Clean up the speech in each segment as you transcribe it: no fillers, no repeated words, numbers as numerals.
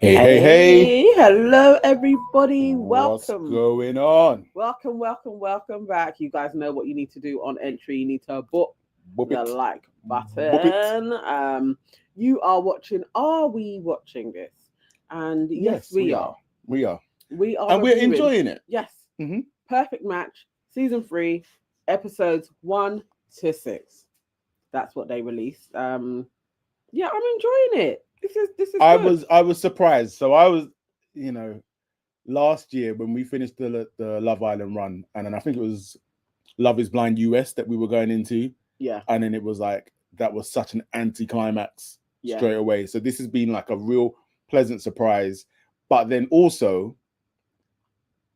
Hey. Hello, everybody. What's Welcome. going on? Welcome back. You guys know what you need to do on entry. You need to book Boop the it. like Boop it. button. You are watching. Are we watching this? And yes, we are. We are. We are. And we're reviewing- enjoying it. Yes. Mhm. Perfect Match, season 3, episodes 1 to 6. That's what they released. Yeah, I'm enjoying it. This is. I good. was surprised. So I was, last year when we finished the Love Island run, and then I think it was Love is Blind US that we were going into. Yeah. And then it was like that was such an anticlimax Yeah. straight away. So this has been like a real pleasant surprise. But then also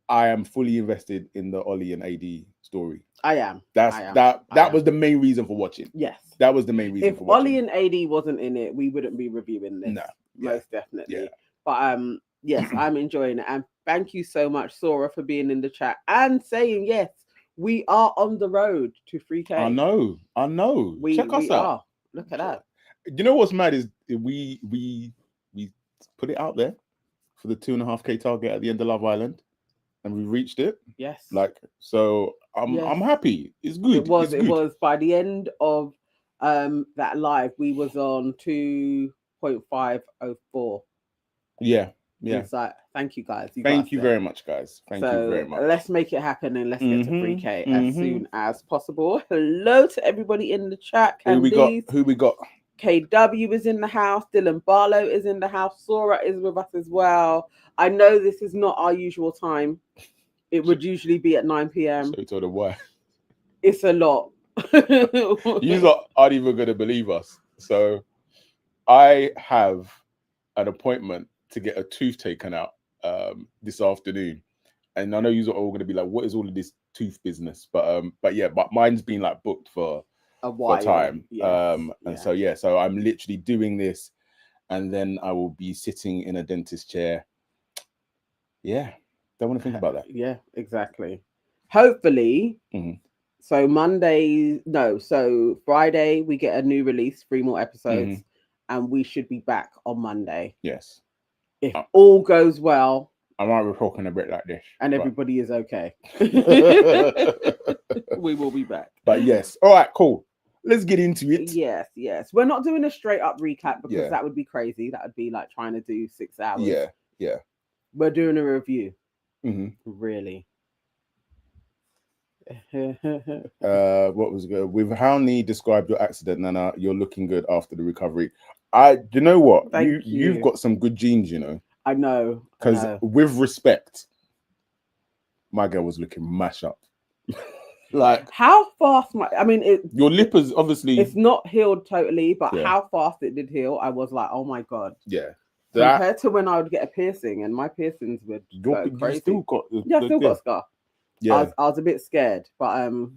I am fully invested in the Ollie and AD story. I am. That was the main reason for watching. Yes. That was the main reason If for watching. Ollie and AD wasn't in it, we wouldn't be reviewing this. No. Most definitely. Yeah. But yes, I'm enjoying it. And thank you so much, Sora, for being in the chat and saying yes, we are on the road to 3K. I know. Check us out. Look at that. You know what's mad is we put it out there for the 2.5K target at the end of Love Island, and we reached it. Yes. So I'm happy. It's good. It was by the end of that live, we was on 2.504. Yeah. It's like, thank you guys. Thank you very much, guys. Thank you very much. Let's make it happen and let's get to 3K as soon as possible. Hello to everybody in the chat. Who we got? KW is in the house. Dylan Barlow is in the house. Sora is with us as well. I know this is not our usual time. It would usually be at 9 p.m. So you told her why? It's a lot. You lot aren't even going to believe us. So I have an appointment to get a tooth taken out this afternoon. And I know you are all going to be like, what is all of this tooth business? But mine's been like booked for a while. Time. Yes. So I'm literally doing this, and then I will be sitting in a dentist chair. Yeah. Don't want to think about that. Yeah, exactly. Hopefully. So Friday we get a new release, 3 more episodes, and we should be back on Monday. Yes. If all goes well. I might be talking a bit like this. And everybody is okay. We will be back. But yes. All right, cool. Let's get into it. Yes. We're not doing a straight up recap because that would be crazy. That would be like trying to do 6 hours. Yeah. We're doing a review. Really. What was good? With how Nee described your accident, Nana, you're looking good after the recovery. You know what? You've got some good genes, you know. I know. Because with respect, my girl was looking mash up. Like how fast your lip is obviously it's not healed totally, but how fast it did heal, I was like, oh my god. Yeah. Compared to when I would get a piercing, and my piercings would go crazy. Still got got a scar. Yeah. I was a bit scared, but I'm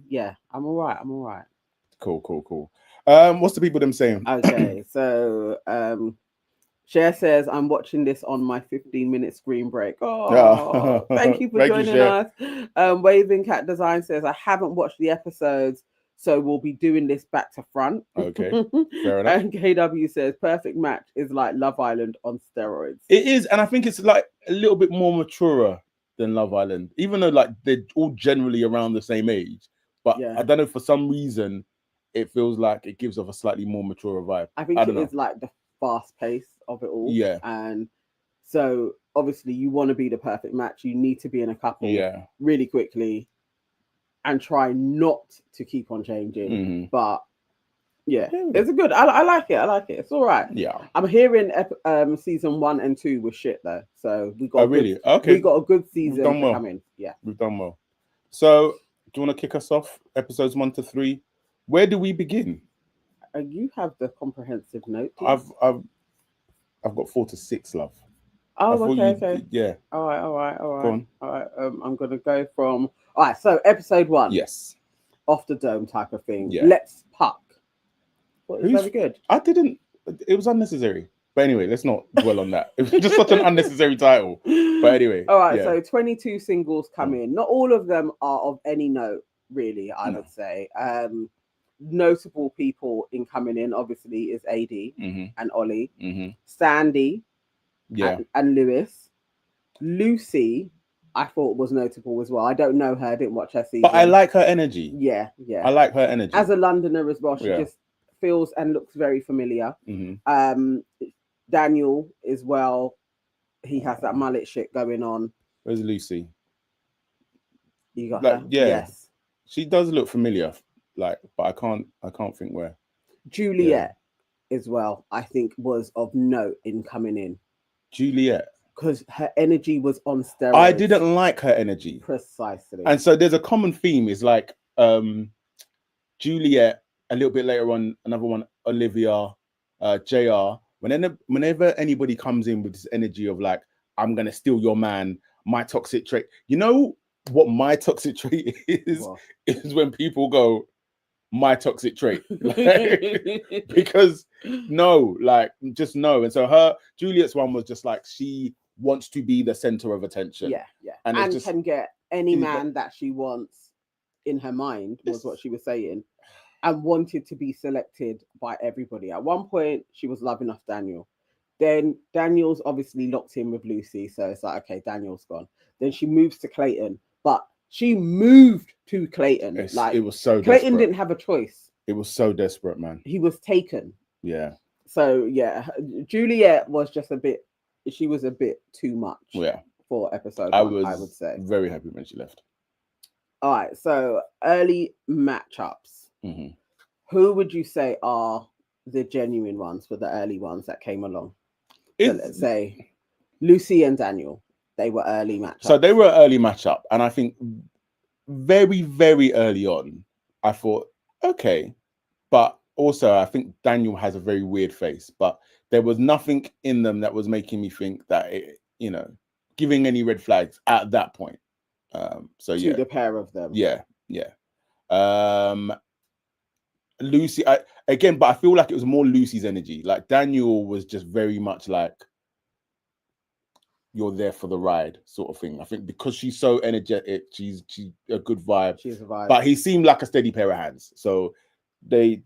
all right. Cool. What's the people them saying? Okay, so Cher says I'm watching this on my 15-minute screen break. Oh, thank you for joining us. Waving Cat Design says I haven't watched the episodes, so we'll be doing this back to front. Okay, fair enough. And KW says Perfect Match is like Love Island on steroids. It is, and I think it's like a little bit more mature than Love Island, even though like they're all generally around the same age. But I don't know, for some reason, it feels like it gives off a slightly more mature vibe. I think it is like the fast pace of it all. Yeah. And so obviously you want to be the perfect match. You need to be in a couple really quickly and try not to keep on changing. But it's a good. I like it. It's all right. Yeah. I'm hearing season 1 and 2 was shit though. So we got we got a good season coming. Yeah. We've done well. So do you want to kick us off? Episodes 1 to 3. Where do we begin? You have the comprehensive note. I've got 4 to 6, love. Oh, okay. Yeah. All right. Go on. All right. I'm gonna go from. All right. So episode 1. Yes. Off the dome type of thing. Yeah. Let's puck. Well, it's very good. I didn't. It was unnecessary. But anyway, let's not dwell on that. It was just such an unnecessary title. But anyway. All right. So 22 singles come in. Not all of them are of any note, really. I would say. Notable people in coming in obviously is AD and Ollie. Sandy and Lewis. Lucy, I thought was notable as well. I don't know her, I didn't watch her season. But I like her energy. Yeah. I like her energy. As a Londoner as well, she just feels and looks very familiar. Daniel as well, he has that mullet shit going on. Where's Lucy? You got her? Yeah. Yes. She does look familiar, but I can't think where. Juliet as well, I think, was of note in coming in. Juliet. Because her energy was on steroids. I didn't like her energy. Precisely. And so there's a common theme is like Juliet, a little bit later on, another one, Olivia, JR. Whenever anybody comes in with this energy of like, I'm going to steal your man, my toxic trait. You know what my toxic trait is? Wow. Is when people go, my toxic trait. Because just no. And so Juliet's one was just like, she wants to be the center of attention. Yeah. And can get any man that she wants in her mind, was what she was saying. And wanted to be selected by everybody. At one point, she was loving off Daniel. Then Daniel's obviously locked in with Lucy. So it's like, okay, Daniel's gone. Then she moves to Clayton. But she moved to Clayton. It was so Clayton didn't have a choice. It was so desperate, man. He was taken. Yeah. So, Juliet was just she was a bit too much for episode one, I would say. Very happy when she left. All right. So, early matchups. Who would you say are the genuine ones for the early ones that came along? So let's say Lucy and Daniel. They were early matchups. So they were an early matchup. And I think very, very early on, I thought, okay. But also, I think Daniel has a very weird face. But there was nothing in them that was making me think that, giving any red flags at that point. To the pair of them. Yeah. Lucy, but I feel like it was more Lucy's energy. Like Daniel was just very much like, you're there for the ride sort of thing. I think because she's so energetic, she's a good vibe. She's a vibe. But he seemed like a steady pair of hands. So they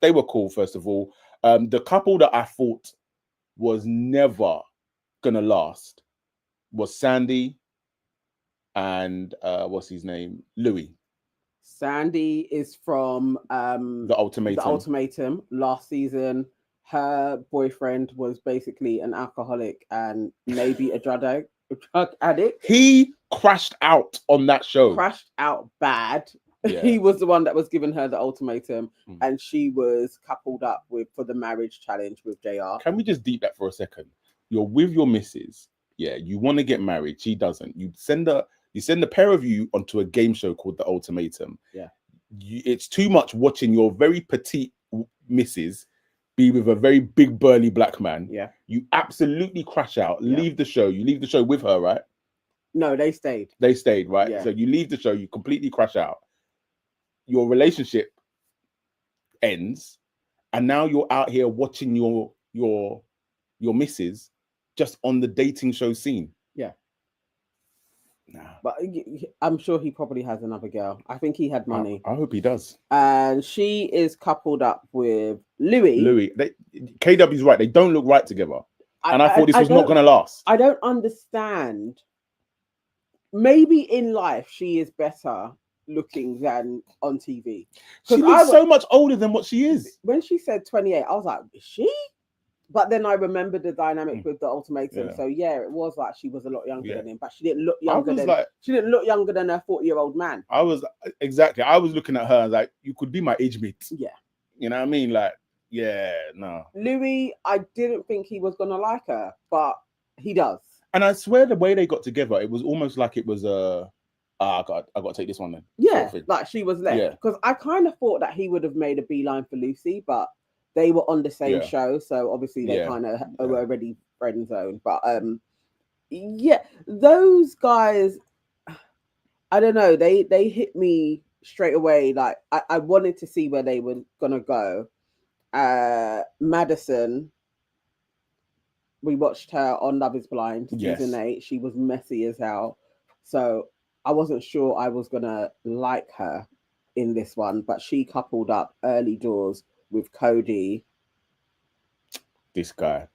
were cool, first of all. The couple that I thought was never gonna last was Sandy and what's his name? Louis. Sandy is from The Ultimatum. Last season. Her boyfriend was basically an alcoholic and maybe a drug addict. He crashed out on that show. Crashed out bad. Yeah. He was the one that was giving her the ultimatum, and she was coupled up for the marriage challenge with JR. Can we just deep that for a second? You're with your missus. Yeah, you want to get married. She doesn't. You send the pair of you onto a game show called The Ultimatum. Yeah. It's too much watching your very petite missus be with a very big burly black man. Yeah. You absolutely crash out, leave the show. You leave the show with her, right? No, they stayed. They stayed, right? Yeah. So you leave the show, you completely crash out. Your relationship ends, and now you're out here watching your missus just on the dating show scene. Yeah. Nah. But I'm sure he probably has another girl. I think he had money. I hope he does. And she is coupled up with Louis. KW's right. They don't look right together. And I thought this was not going to last. I don't understand. Maybe in life she is better looking than on TV. She looks so much older than what she is. When she said 28, I was like, is she? But then I remembered the dynamic with the ultimatum. Yeah. So it was like she was a lot younger than him, but she didn't look younger she didn't look younger than her 40-year-old man. I was looking at her like, you could be my age mate. Yeah. You know what I mean? Like, yeah, no. Louis, I didn't think he was gonna like her, but he does. And I swear the way they got together, it was almost like it was I got to take this one then. Yeah, sort of like she was left. Because I kind of thought that he would have made a beeline for Lucy, but they were on the same show, so obviously they kind of were already friend zone. But those guys, I don't know, they hit me straight away. Like I wanted to see where they were gonna go. Madison, we watched her on Love Is Blind season 8. She was messy as hell, so I wasn't sure I was gonna like her in this one, but she coupled up early doors with Cody. This guy.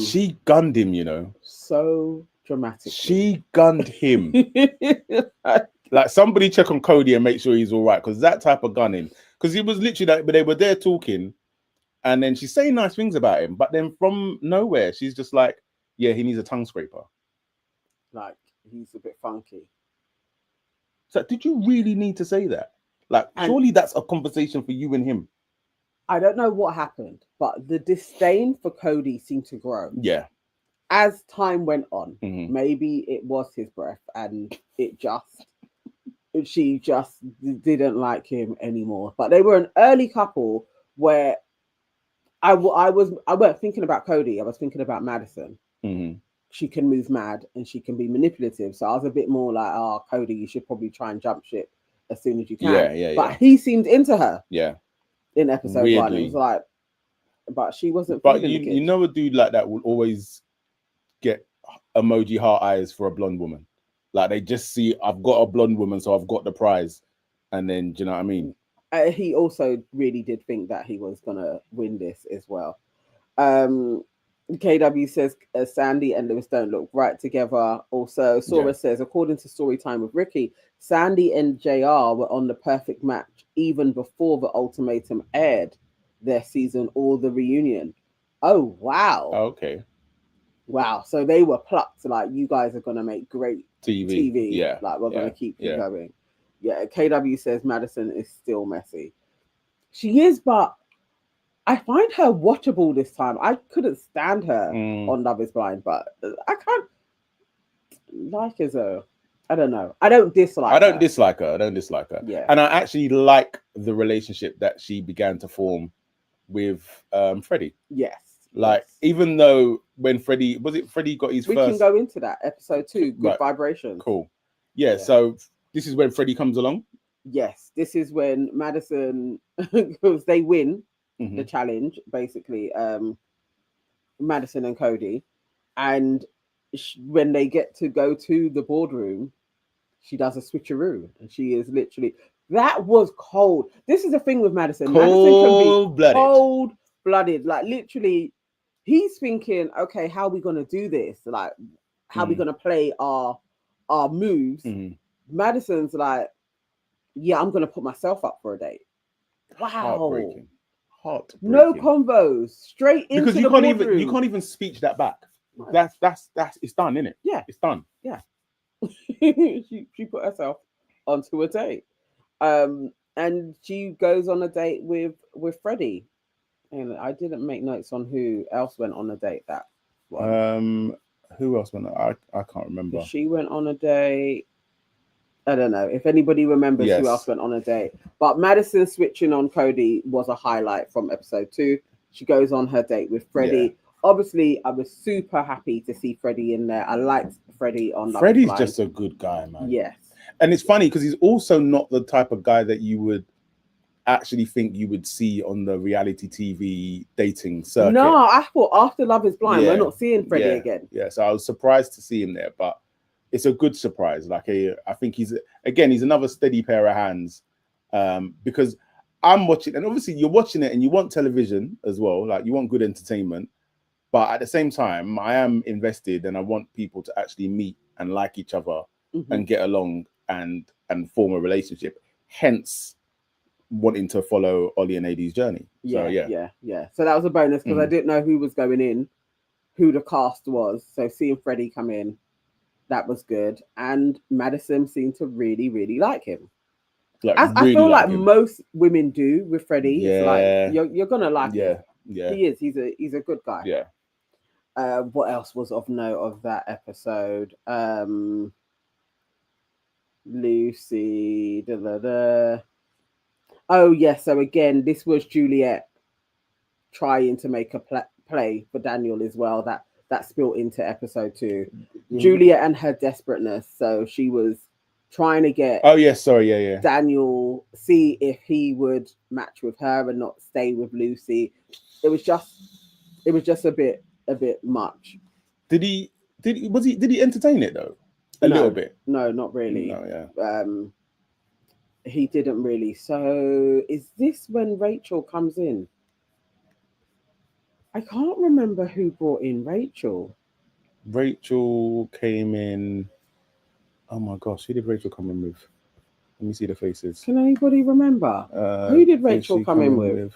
She gunned him, you know. So dramatically. She gunned him. Like somebody check on Cody and make sure he's all right, because that type of gunning, because he was literally like, but they were there talking, and then she's saying nice things about him, but then from nowhere she's just like, yeah, he needs a tongue scraper. Like he's a bit funky. So did you really need to say that? Like, surely that's a conversation for you and him. I don't know what happened, but the disdain for Cody seemed to grow. Yeah. As time went on, maybe it was his breath, and she just didn't like him anymore. But they were an early couple where I weren't thinking about Cody. I was thinking about Madison. She can move mad and she can be manipulative. So I was a bit more like, oh, Cody, you should probably try and jump ship as soon as you can. But he seemed into her. Yeah. In episode 1, it was like, but she wasn't. But you know, a dude like that will always get emoji heart eyes for a blonde woman. Like they just see, I've got a blonde woman, so I've got the prize. And then, do you know what I mean? He also really did think that he was gonna win this as well. KW says Sandy and Lewis don't look right together. Also, Sora says, according to Storytime with Ricky, Sandy and JR were on the perfect match even before the ultimatum aired their season or the reunion. Oh, wow. Okay. Wow. So they were plucked, like, you guys are going to make great TV. Yeah. Like, we're going to keep you going. Yeah. KW says Madison is still messy. She is, but I find her watchable this time. I couldn't stand her on Love is Blind, but I can't like her. I don't know. I don't dislike her. Yeah. And I actually like the relationship that she began to form with Freddie. Yes. Like, even though when Freddie got his first... We can go into that. Episode 2, Good Vibrations. Cool. Yeah, so this is when Freddie comes along? Yes. This is when Madison, because they win the challenge, basically, Madison and Cody, and when they get to go to the boardroom, she does a switcheroo, and she is literally, that was cold. This is the thing with Madison. Cold-blooded. Madison can be cold-blooded. Like, literally, he's thinking, okay, how are we going to do this? Like, how are we going to play our moves? Madison's like, yeah, I'm going to put myself up for a date. Wow. Heartbreaking. No combos, straight into because you can't even speech that back. That's it's done, isn't it? Yeah, it's done. Yeah. she put herself onto a date, and she goes on a date with Freddie, and I didn't make notes on who else went on a date that one. Who else went? I can't remember. She went on a date. I don't know if anybody remembers who else went on a date, but Madison switching on Cody was a highlight from episode 2. She goes on her date with Freddie. Yeah. Obviously, I was super happy to see Freddie in there. I liked Freddie on. Freddie's just a good guy, man. Yes, and it's funny because he's also not the type of guy that you would actually think you would see on the reality TV dating circuit. No, I thought after Love is Blind, we're not seeing Freddie again. Yeah, so I was surprised to see him there, but it's a good surprise. Like, I think he's another steady pair of hands, because I'm watching, and obviously you're watching it and you want television as well. Like, you want good entertainment, but at the same time, I am invested and I want people to actually meet and like each other and get along and form a relationship. Hence, wanting to follow Ollie and AD's journey. Yeah. So that was a bonus because I didn't know who was going in, who the cast was. So seeing Freddie come in, that was good. And Madison seemed to really, really like him. Like, I feel like most women do with Freddie. Yeah. It's like you're gonna like him. Yeah. He is. He's a good guy. Yeah. What else was of note of that episode? Lucy. Oh yeah. So again, this was Juliet trying to make a play for Daniel as well. That spilled into episode 2. Juliet and her desperateness. So she was trying to get Daniel, see if he would match with her and not stay with Lucy. It was just a bit much. Did he entertain it though? A little bit? No, not really. No, yeah. He didn't really. So is this when Rachel comes in? I can't remember who brought in Rachel. Rachel came in. Oh my gosh, who did Rachel come in with? Let me see the faces. Can anybody remember? Who did Rachel come in with?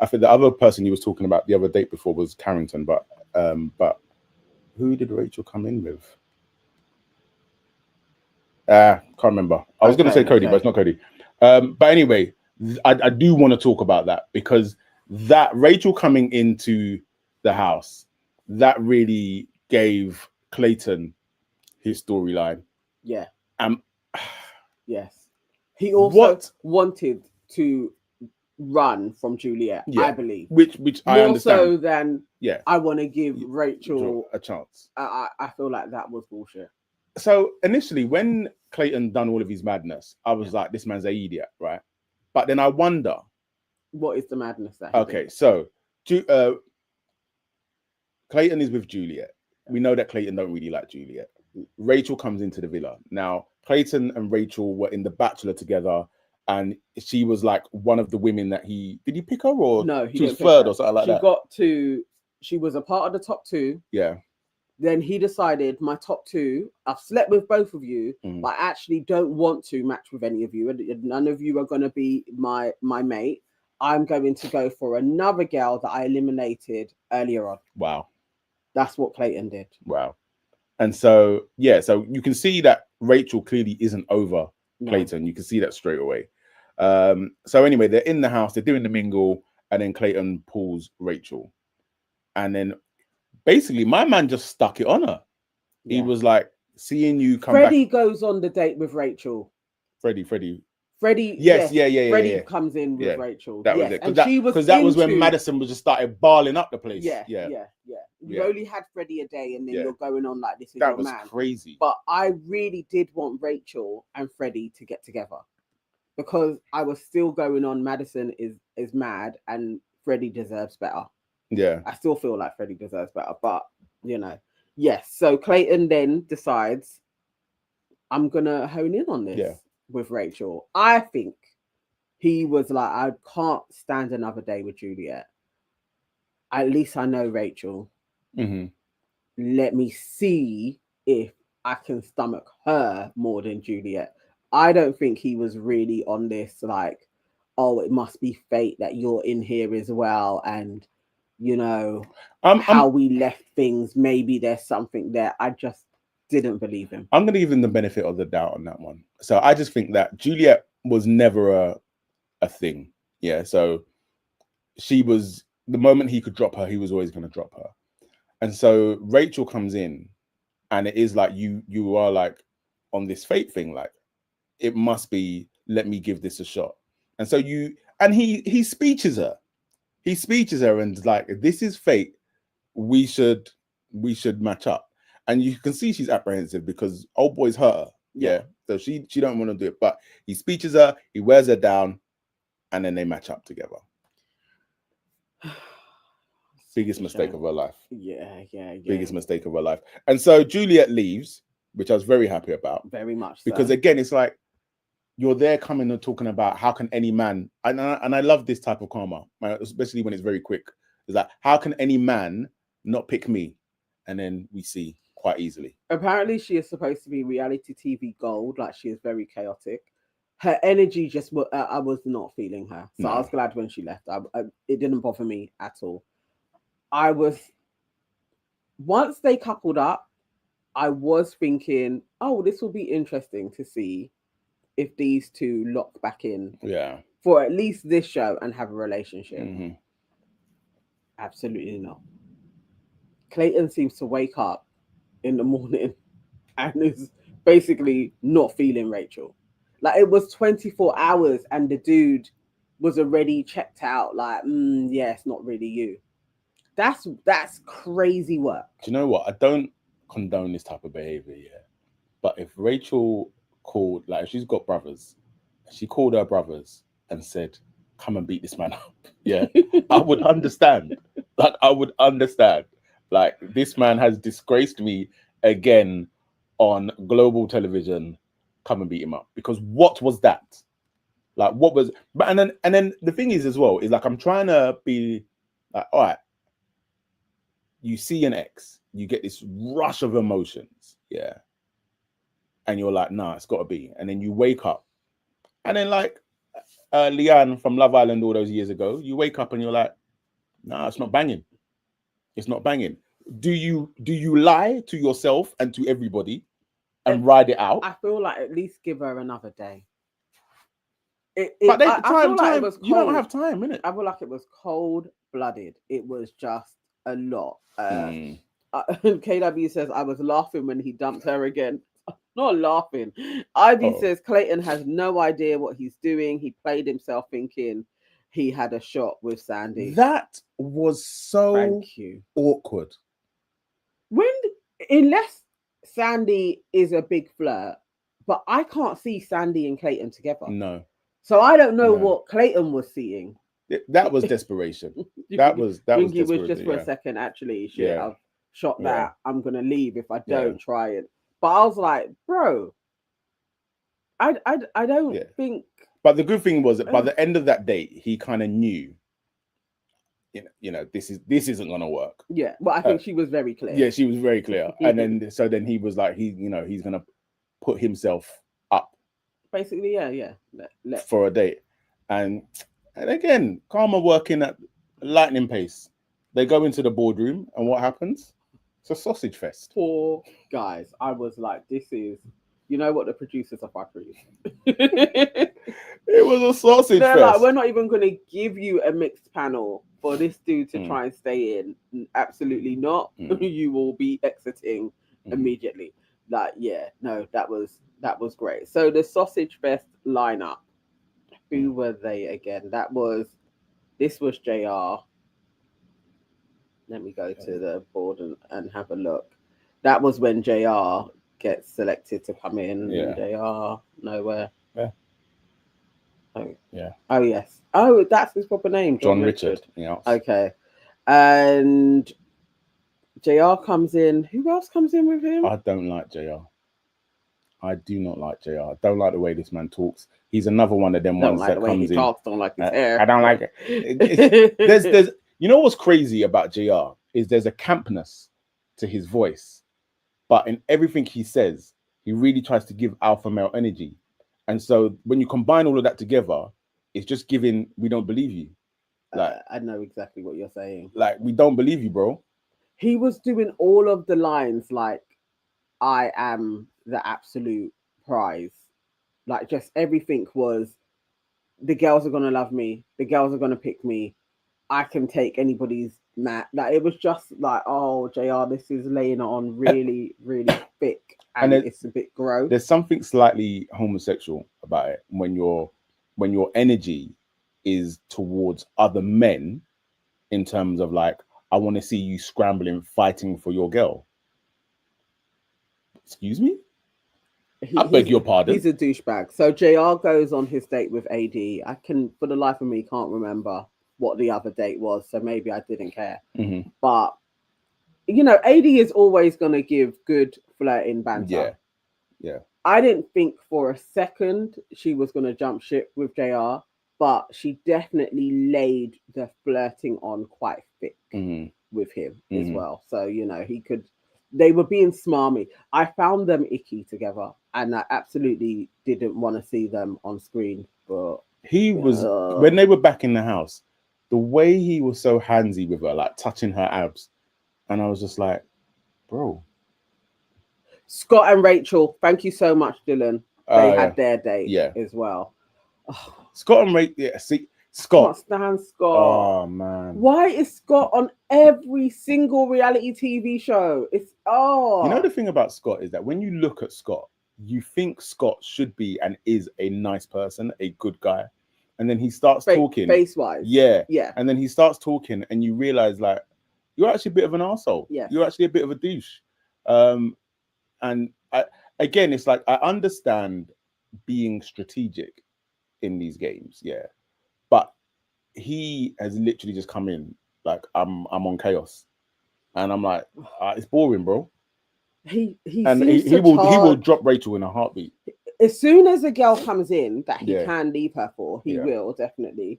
I think the other person he was talking about the other date before was Carrington, but who did Rachel come in with? Can't remember. I was going to say Cody, but it's not Cody. But anyway, I do want to talk about that, because that Rachel coming into the house, that really gave Clayton his storyline. Yeah. Yes. He also wanted to run from Juliet, I believe. Which I understand. More so than I want to give Rachel a chance. I feel like that was bullshit. So initially, when Clayton done all of his madness, I was like, this man's an idiot, right? But then I wonder, what is the madness that okay, so Clayton is with Juliet. We know that Clayton don't really like Juliet. Rachel comes into the villa. Now, Clayton and Rachel were in The Bachelor together, and she was like one of the women that did he pick her, or no, she was third or something like that? She was a part of the top two. Yeah. Then he decided, my top two, I've slept with both of you, but I actually don't want to match with any of you. None of you are going to be my mate. I'm going to go for another girl that I eliminated earlier on. Wow. That's what Clayton did. Wow. And so, so you can see that Rachel clearly isn't over Clayton. You can see that straight away. So anyway, they're in the house, they're doing the mingle, and then Clayton pulls Rachel. And then basically, my man just stuck it on her. Yeah. He was like, seeing you come Freddie goes on the date with Rachel. Freddie. Yes. Freddie comes in with Rachel. That was it. Because that was when Madison was just started barling up the place. Yeah. You only had Freddie a day, and then you're going on like this is your man. That was crazy. But I really did want Rachel and Freddie to get together, because I was still going on Madison is mad and Freddie deserves better. Yeah. I still feel like Freddie deserves better, but yes. So Clayton then decides, I'm gonna hone in on this with Rachel. I think he was like, I can't stand another day with Juliet. At least I know Rachel. Let me see if I can stomach her more than Juliet. I don't think he was really on this like, oh, it must be fate that you're in here as well, and how we left things. Maybe there's something there. I just didn't believe him. I'm going to give him the benefit of the doubt on that one. So I just think that Juliet was never a thing. Yeah. So she was, the moment he could drop her, he was always going to drop her. And so Rachel comes in, and it is like you are like on this fate thing. Like, it must be, let me give this a shot. And so he speeches her. He speeches her and like, this is fate. We should match up. And you can see she's apprehensive because old boy's hurt her. Yeah. So she don't want to do it. But he speeches her, he wears her down, and then they match up together. Biggest mistake of her life. Yeah. Biggest mistake of her life. And so Juliet leaves, which I was very happy about. Very much. Because again, it's like, you're there coming and talking about how can any man, and I love this type of karma, especially when it's very quick. It's like, how can any man not pick me? And then we see quite easily. Apparently, she is supposed to be reality TV gold. Like, she is very chaotic. Her energy just, I was not feeling her. So I was glad when she left. It didn't bother me at all. Once they coupled up, I was thinking, oh, this will be interesting to see if these two lock back in for at least this show and have a relationship. Absolutely not. Clayton seems to wake up in the morning and is basically not feeling Rachel. Like, it was 24 hours and the dude was already checked out. Like, it's not really you. That's crazy work. Do you know what? I don't condone this type of behavior, but if Rachel called, like, if she's got brothers, she called her brothers and said, come and beat this man up, I would understand. Like, I would understand. Like, this man has disgraced me again on global television. Come and beat him up. Because what was that? Like, what was? But and then the thing is as well is like, I'm trying to be Like, all right, you see an ex, you get this rush of emotions, yeah, and you're like, nah, it's got to be. And then you wake up, and then like Leanne from Love Island all those years ago, you wake up and you're like, nah, it's not banging. It's not banging. Do you lie to yourself and to everybody and ride it out? I feel like at least give her another day. But I feel like it was cold. You don't have time, innit? I feel like it was cold-blooded. It was just a lot. KW says, I was laughing when he dumped her again. Not laughing. Ivy says, Clayton has no idea what he's doing. He played himself thinking he had a shot with Sandy. That was so awkward. Unless Sandy is a big flirt, but I can't see Sandy and Clayton together. No. So I don't know what Clayton was seeing. That was desperation. that was desperation, was just for a second, actually, shit, I've shot that. I'm gonna leave if I don't try it. But I was like, bro, I don't think. But the good thing was that by the end of that date, he kind of knew, you know, this isn't gonna work. Yeah, but I think she was very clear. Yeah, she was very clear. And then he was like, he's gonna put himself up. Basically, yeah. For a date. And again, karma working at lightning pace. They go into the boardroom, and what happens? It's a sausage fest. Poor guys. I was like, this is, you know what the producers are fuckery. It was a sausage fest. Like, we're not even going to give you a mixed panel for this dude to try and stay in. Absolutely not. You will be exiting immediately. Like, that was great. So the sausage fest lineup, who were they again? This was JR. Let me go to the board and have a look. That was when JR gets selected to come in. Yeah. JR, nowhere. Yeah. Oh. Yeah. Oh, yes. Oh, that's his proper name. John Richard. Yeah. Okay. And JR comes in. Who else comes in with him? I don't like JR. I do not like JR. I don't like the way this man talks. He's another one of them ones that comes in. Don't like his hair. I don't like it. There's you know what's crazy about JR is there's a campness to his voice, but in everything he says, he really tries to give alpha male energy. And so when you combine all of that together, it's just giving, we don't believe you. Like, I know exactly what you're saying. Like, we don't believe you, bro. He was doing all of the lines like, I am the absolute prize. Like, just everything was, the girls are going to love me. The girls are going to pick me. I can take anybody's mat. Like, it was just like, oh, JR, this is laying it on really, really thick. And it's a bit gross. There's something slightly homosexual about it when your energy is towards other men in terms of like, I want to see you scrambling, fighting for your girl. Excuse me? I beg your pardon. He's a douchebag. So JR goes on his date with AD. I can, for the life of me, can't remember what the other date was. So maybe I didn't care. Mm-hmm. But, you know, AD is always going to give good flirting banter. Yeah. I didn't think for a second she was going to jump ship with JR, but she definitely laid the flirting on quite thick with him as well. So, you know, they were being smarmy. I found them icky together, and I absolutely didn't want to see them on screen. But he was, when they were back in the house, the way he was so handsy with her, like touching her abs, and I was just like, bro. Scott and Rachel, thank you so much, Dylan. They had their date as well. Oh. Scott and Rachel, see, Scott. I can't stand Scott. Oh man. Why is Scott on every single reality TV show? You know, the thing about Scott is that when you look at Scott, you think Scott should be and is a nice person, a good guy. And then he starts talking. Face-wise. Yeah. Yeah. And then he starts talking and you realize like, you're actually a bit of an arsehole. Yeah. You're actually a bit of a douche. And again, it's like, I understand being strategic in these games. Yeah. But he has literally just come in like, I'm on chaos. And I'm like, it's boring, bro. He will drop Rachel in a heartbeat. As soon as a girl comes in that he can leave her for, he will definitely.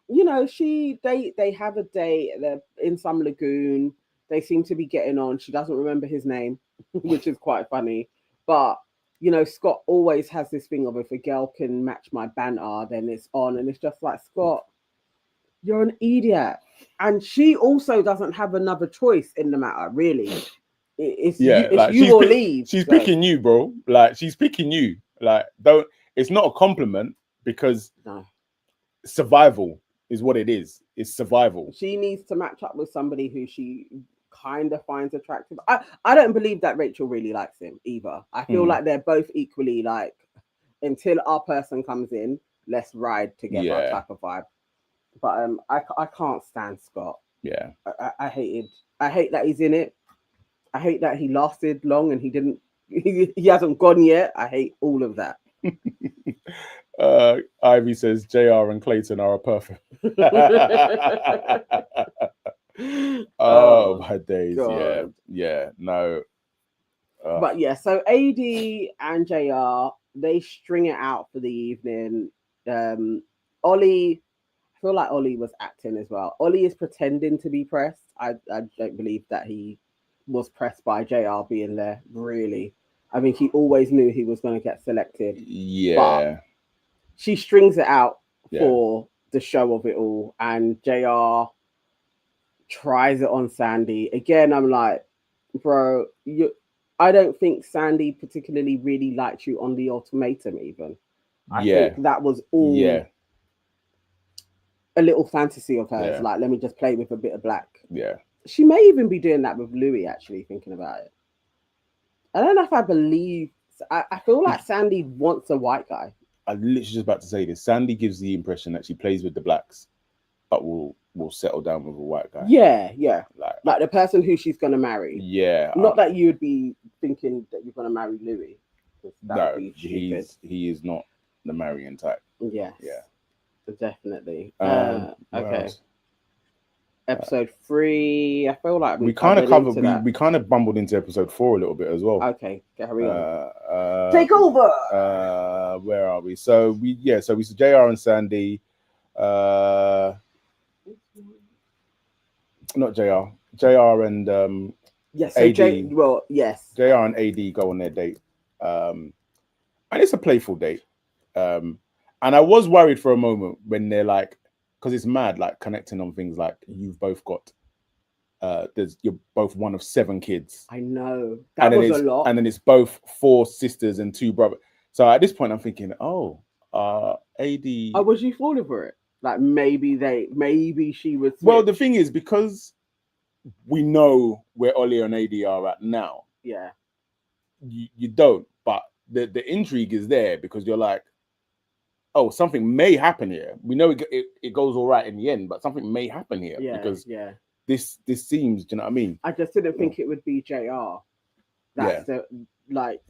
you know, they have a date. They're in some lagoon. They seem to be getting on. She doesn't remember his name, which is quite funny. But you know, Scott always has this thing of if a girl can match my banter, then it's on. And it's just like, Scott, you're an idiot. And she also doesn't have another choice in the matter, really. It's you or leave. She's picking you, bro. Like, she's picking you. Like, don't. It's not a compliment because survival is what it is. It's survival. She needs to match up with somebody who she kind of finds attractive. I don't believe that Rachel really likes him either. I feel like they're both equally like, until our person comes in, let's ride together type of vibe. But I can't stand Scott. Yeah, I hate that he's in it. I hate that he lasted long and he hasn't gone yet. I hate all of that. Ivy says JR and Clayton are a perfect. Oh my days. God. Yeah, no. But yeah, so AD and JR, they string it out for the evening. Ollie, I feel like Ollie was acting as well. Ollie is pretending to be pressed. I don't believe that he was pressed by JR being there, really. I think he always knew he was going to get selected. Yeah. But she strings it out for the show of it all. And JR tries it on Sandy. Again, I'm like, bro, I don't think Sandy particularly really liked you on the ultimatum even. I think that was all a little fantasy of hers. Like, let me just play with a bit of black. Yeah. She may even be doing that with Louis, actually, thinking about it. I don't know if I believe... I feel like Sandy wants a white guy. I'm literally just about to say this. Sandy gives the impression that she plays with the blacks, but will settle down with a white guy. Yeah. Like the person who she's going to marry. Yeah. Not that you would be thinking that you're going to marry Louis. No, he is not the marrying type. Yes. Yeah. Definitely. Okay. Episode 3. I feel like we kind of covered. We kind of bumbled into episode 4 a little bit as well. Okay, carry on. Take over. Where are we? So we saw JR and Sandy. Not JR and yes. So AD. JR and AD go on their date, and it's a playful date. And I was worried for a moment when they're like, because it's mad, like connecting on things like you've both got, you're both one of 7 kids. I know that was a lot, and then it's both 4 sisters and 2 brothers. So at this point, I'm thinking, AD. Oh, was you falling for it? Like maybe she was. Well, the thing is, because we know where Ollie and AD are at now. Yeah, you don't, but the intrigue is there because you're like, oh, something may happen here. We know it goes all right in the end, but something may happen here because this seems, do you know what I mean? I just didn't think it would be JR. That's like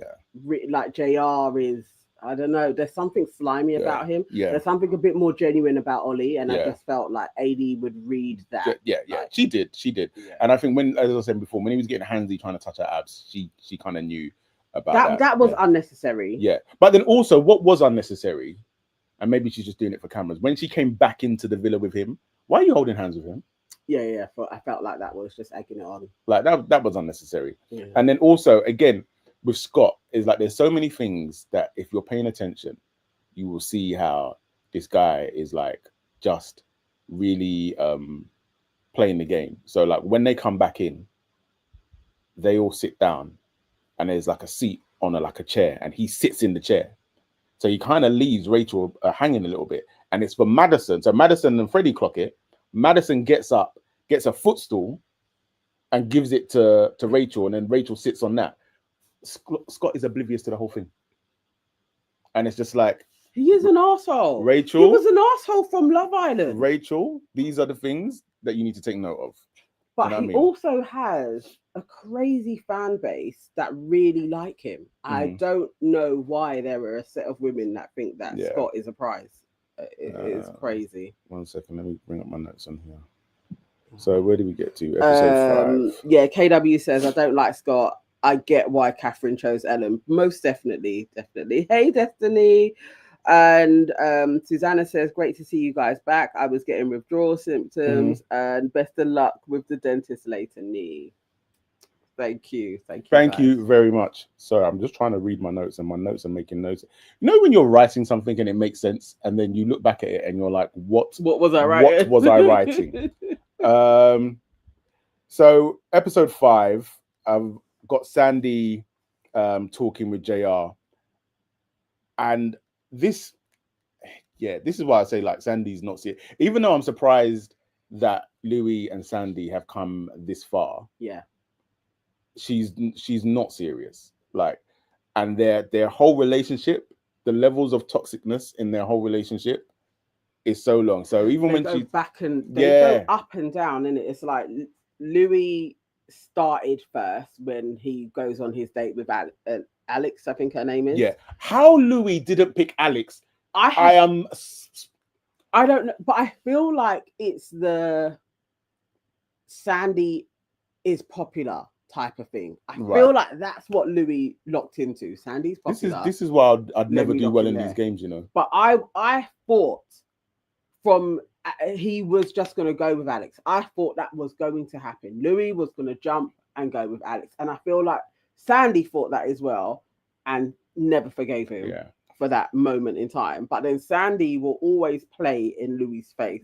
JR is, I don't know. There's something slimy about him. Yeah. There's something a bit more genuine about Ollie, and I just felt like AD would read that. Yeah. Like, she did. Yeah. And I think when, as I said before, when he was getting handsy trying to touch her abs, she kind of knew about that. That was unnecessary. Yeah. But then also, what was unnecessary, and maybe she's just doing it for cameras, when she came back into the villa with him, why are you holding hands with him? Yeah. I felt like that was just egging it on. Like that was unnecessary. Yeah. And then also, again, with Scott, is like there's so many things that if you're paying attention, you will see how this guy is like just really playing the game. So like when they come back in, they all sit down and there's like a seat on like a chair and he sits in the chair. So he kind of leaves Rachel hanging a little bit. And it's for Madison. So Madison and Freddie clock it. Madison gets up, gets a footstool and gives it to Rachel. And then Rachel sits on that. Scott is oblivious to the whole thing. And it's just like, he is an asshole. Rachel, he was an asshole from Love Island. Rachel, these are the things that you need to take note of. But he also has a crazy fan base that really like him. Mm-hmm. I don't know why there are a set of women that think that Scott is a prize. It is crazy. 1 second, let me bring up my notes on here. So where did we get to? Episode 5. Yeah, KW says, I don't like Scott. I get why Catherine chose Ellen. Most definitely. Hey, Destiny. And Susanna says, great to see you guys back. I was getting withdrawal symptoms and best of luck with the dentist later knee. Thank you. Thank you very much. Sorry, I'm just trying to read my notes, and my notes are making notes. You know when you're writing something and it makes sense, and then you look back at it and you're like, what was I writing? What was I writing? So episode 5, I've got Sandy talking with JR. And this is why I say, like, Sandy's not serious. Even though I'm surprised that Louis and Sandy have come this far. Yeah. She's not serious. Like, and their whole relationship, the levels of toxicness in their whole relationship is so long. So even when she back and they go up and down, and it's like Louis started first when he goes on his date with Alex, I think her name is. Yeah. How Louis didn't pick Alex, I don't know, but I feel like it's the Sandy is popular type of thing. I feel like that's what Louis locked into. Sandy's popular. This is why I'd never do well in these games, you know. But I thought from he was just going to go with Alex. I thought that was going to happen. Louis was going to jump and go with Alex, and I feel like Sandy thought that as well, and never forgave him for that moment in time. But then Sandy will always play in Louis' face,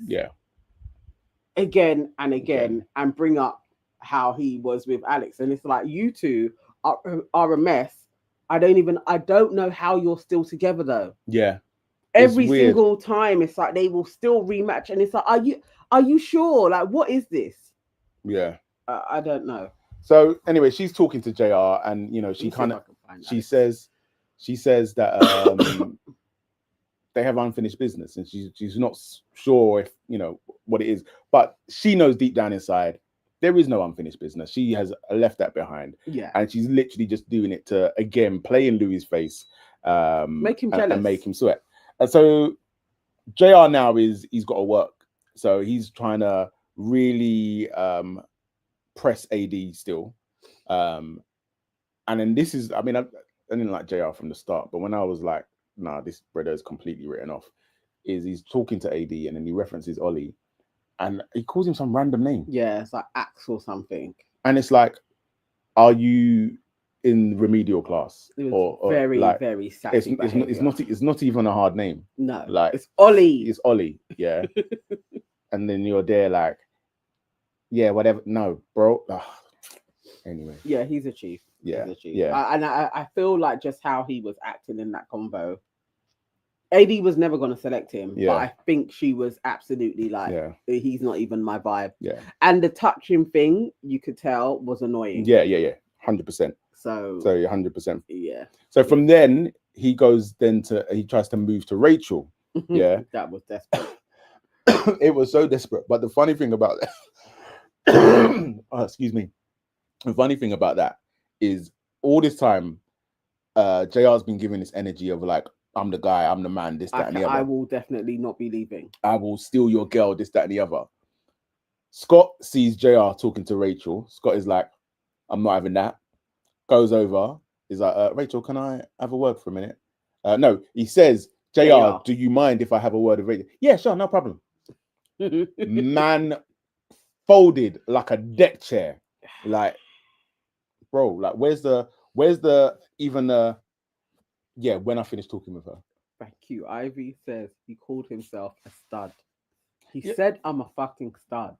again and again, and bring up how he was with Alex, and it's like, you two are a mess. I don't know how you're still together though. Yeah. Every single time it's like they will still rematch, and it's like, are you sure? Like, what is this? Yeah. I don't know. So anyway, she's talking to JR, and you know, she says that they have unfinished business, and she's not sure if, you know, what it is, but she knows deep down inside there is no unfinished business. She has left that behind. Yeah. And she's literally just doing it to, again, play in Louis' face, make him jealous and make him sweat. And so JR now he's got to work. So he's trying to really press AD still. And then this is, I mean, I didn't like JR from the start, but when I was like, nah, this brother is completely written off, is he's talking to AD and then he references Ollie and he calls him some random name. Yeah, it's like Axe or something. And it's like, are you in remedial class? It was very, like, very sassy. It's not even a hard name. No, like it's Ollie. It's Ollie, yeah. And then you're there like, yeah, whatever. No, bro. Ugh. Anyway. Yeah, he's a chief. Yeah, he's a chief. Yeah. I feel like just how he was acting in that convo. AD was never going to select him, but I think she was absolutely like, he's not even my vibe. Yeah. And the touching thing, you could tell, was annoying. Yeah. 100%. So 100%. Yeah. So from then he tries to move to Rachel. Yeah. That was desperate. It was so desperate. But the funny thing about that, excuse me. The funny thing about that is all this time, JR's been giving this energy of like, I'm the guy, I'm the man, this, that, and the other. I will definitely not be leaving. I will steal your girl, this, that, and the other. Scott sees JR talking to Rachel. Scott is like, I'm not having that. Goes over. He's like, Rachel, can I have a word for a minute? No, he says, JR, do you mind if I have a word with Rachel? Yeah, sure, no problem. Man folded like a deck chair. Like, bro, like, where's the when I finished talking with her. Thank you. Ivy says he called himself a stud. He said, I'm a fucking stud.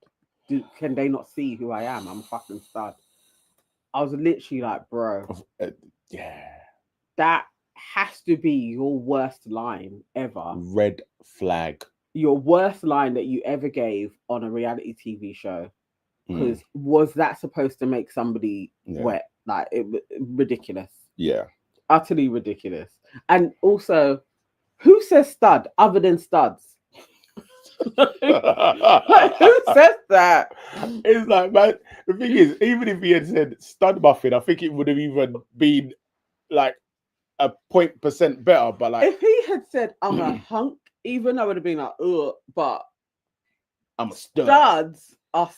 Can they not see who I am? I'm a fucking stud. I was literally like, bro. That has to be your worst line ever. Red flag. Your worst line that you ever gave on a reality TV show. Because was that supposed to make somebody wet? Like, ridiculous. Yeah. Utterly ridiculous. And also, who says stud other than studs? Like, who says that? It's like, man, the thing is, even if he had said stud muffin, I think it would have even been like a 0% better. But like, if he had said I'm a hunk, even I would have been like, ugh, but I'm a stud. Studs are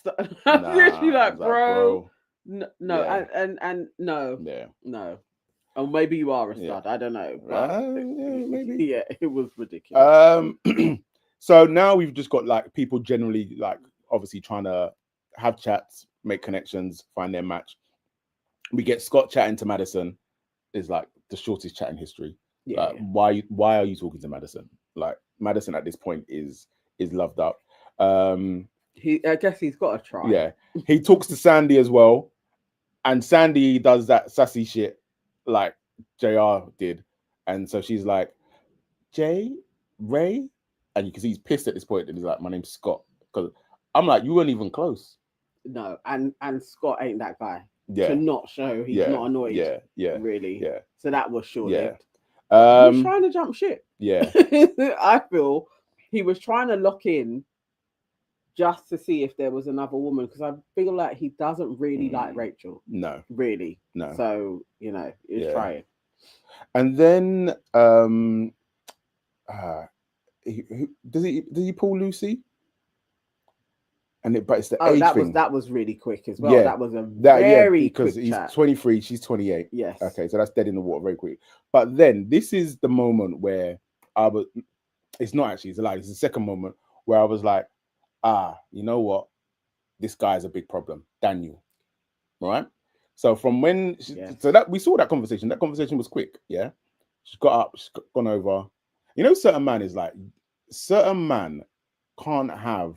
I'm literally like, bro. no. No, and no. Yeah. No. Or maybe you are a stud. I don't know. But maybe. Yeah, it was ridiculous. So now we've just got like people generally like obviously trying to have chats, make connections, find their match. We get Scott chatting to Madison. Is like the shortest chat in history. Yeah. Like, why are you talking to Madison? Like Madison at this point is loved up. I guess he's got to try. Yeah, he talks to Sandy as well, and Sandy does that sassy shit like JR did, and so she's like, Ray, and you can see he's pissed at this point, and he's like, my name's Scott, because I'm like, you weren't even close. No, and Scott ain't that guy. Yeah. To not show he's not annoyed. Yeah. Really. Yeah. So that was short-lived. Yeah. He was trying to jump ship. Yeah. I feel he was trying to lock in just to see if there was another woman, because I feel like he doesn't really like Rachel. No. Really. No. So, he's trying. And then does he pull Lucy? But it's the age thing. That was really quick as well. Yeah, that was a very because quick he's chat. 23, she's 28. Yes. Okay, so that's dead in the water very quick. But then this is the moment where it's not actually, it's a lie. It's the second moment where I was like, you know what? This guy's a big problem, Daniel. Right? So from when so that we saw that conversation was quick. Yeah. She's got up, gone over. Certain man can't have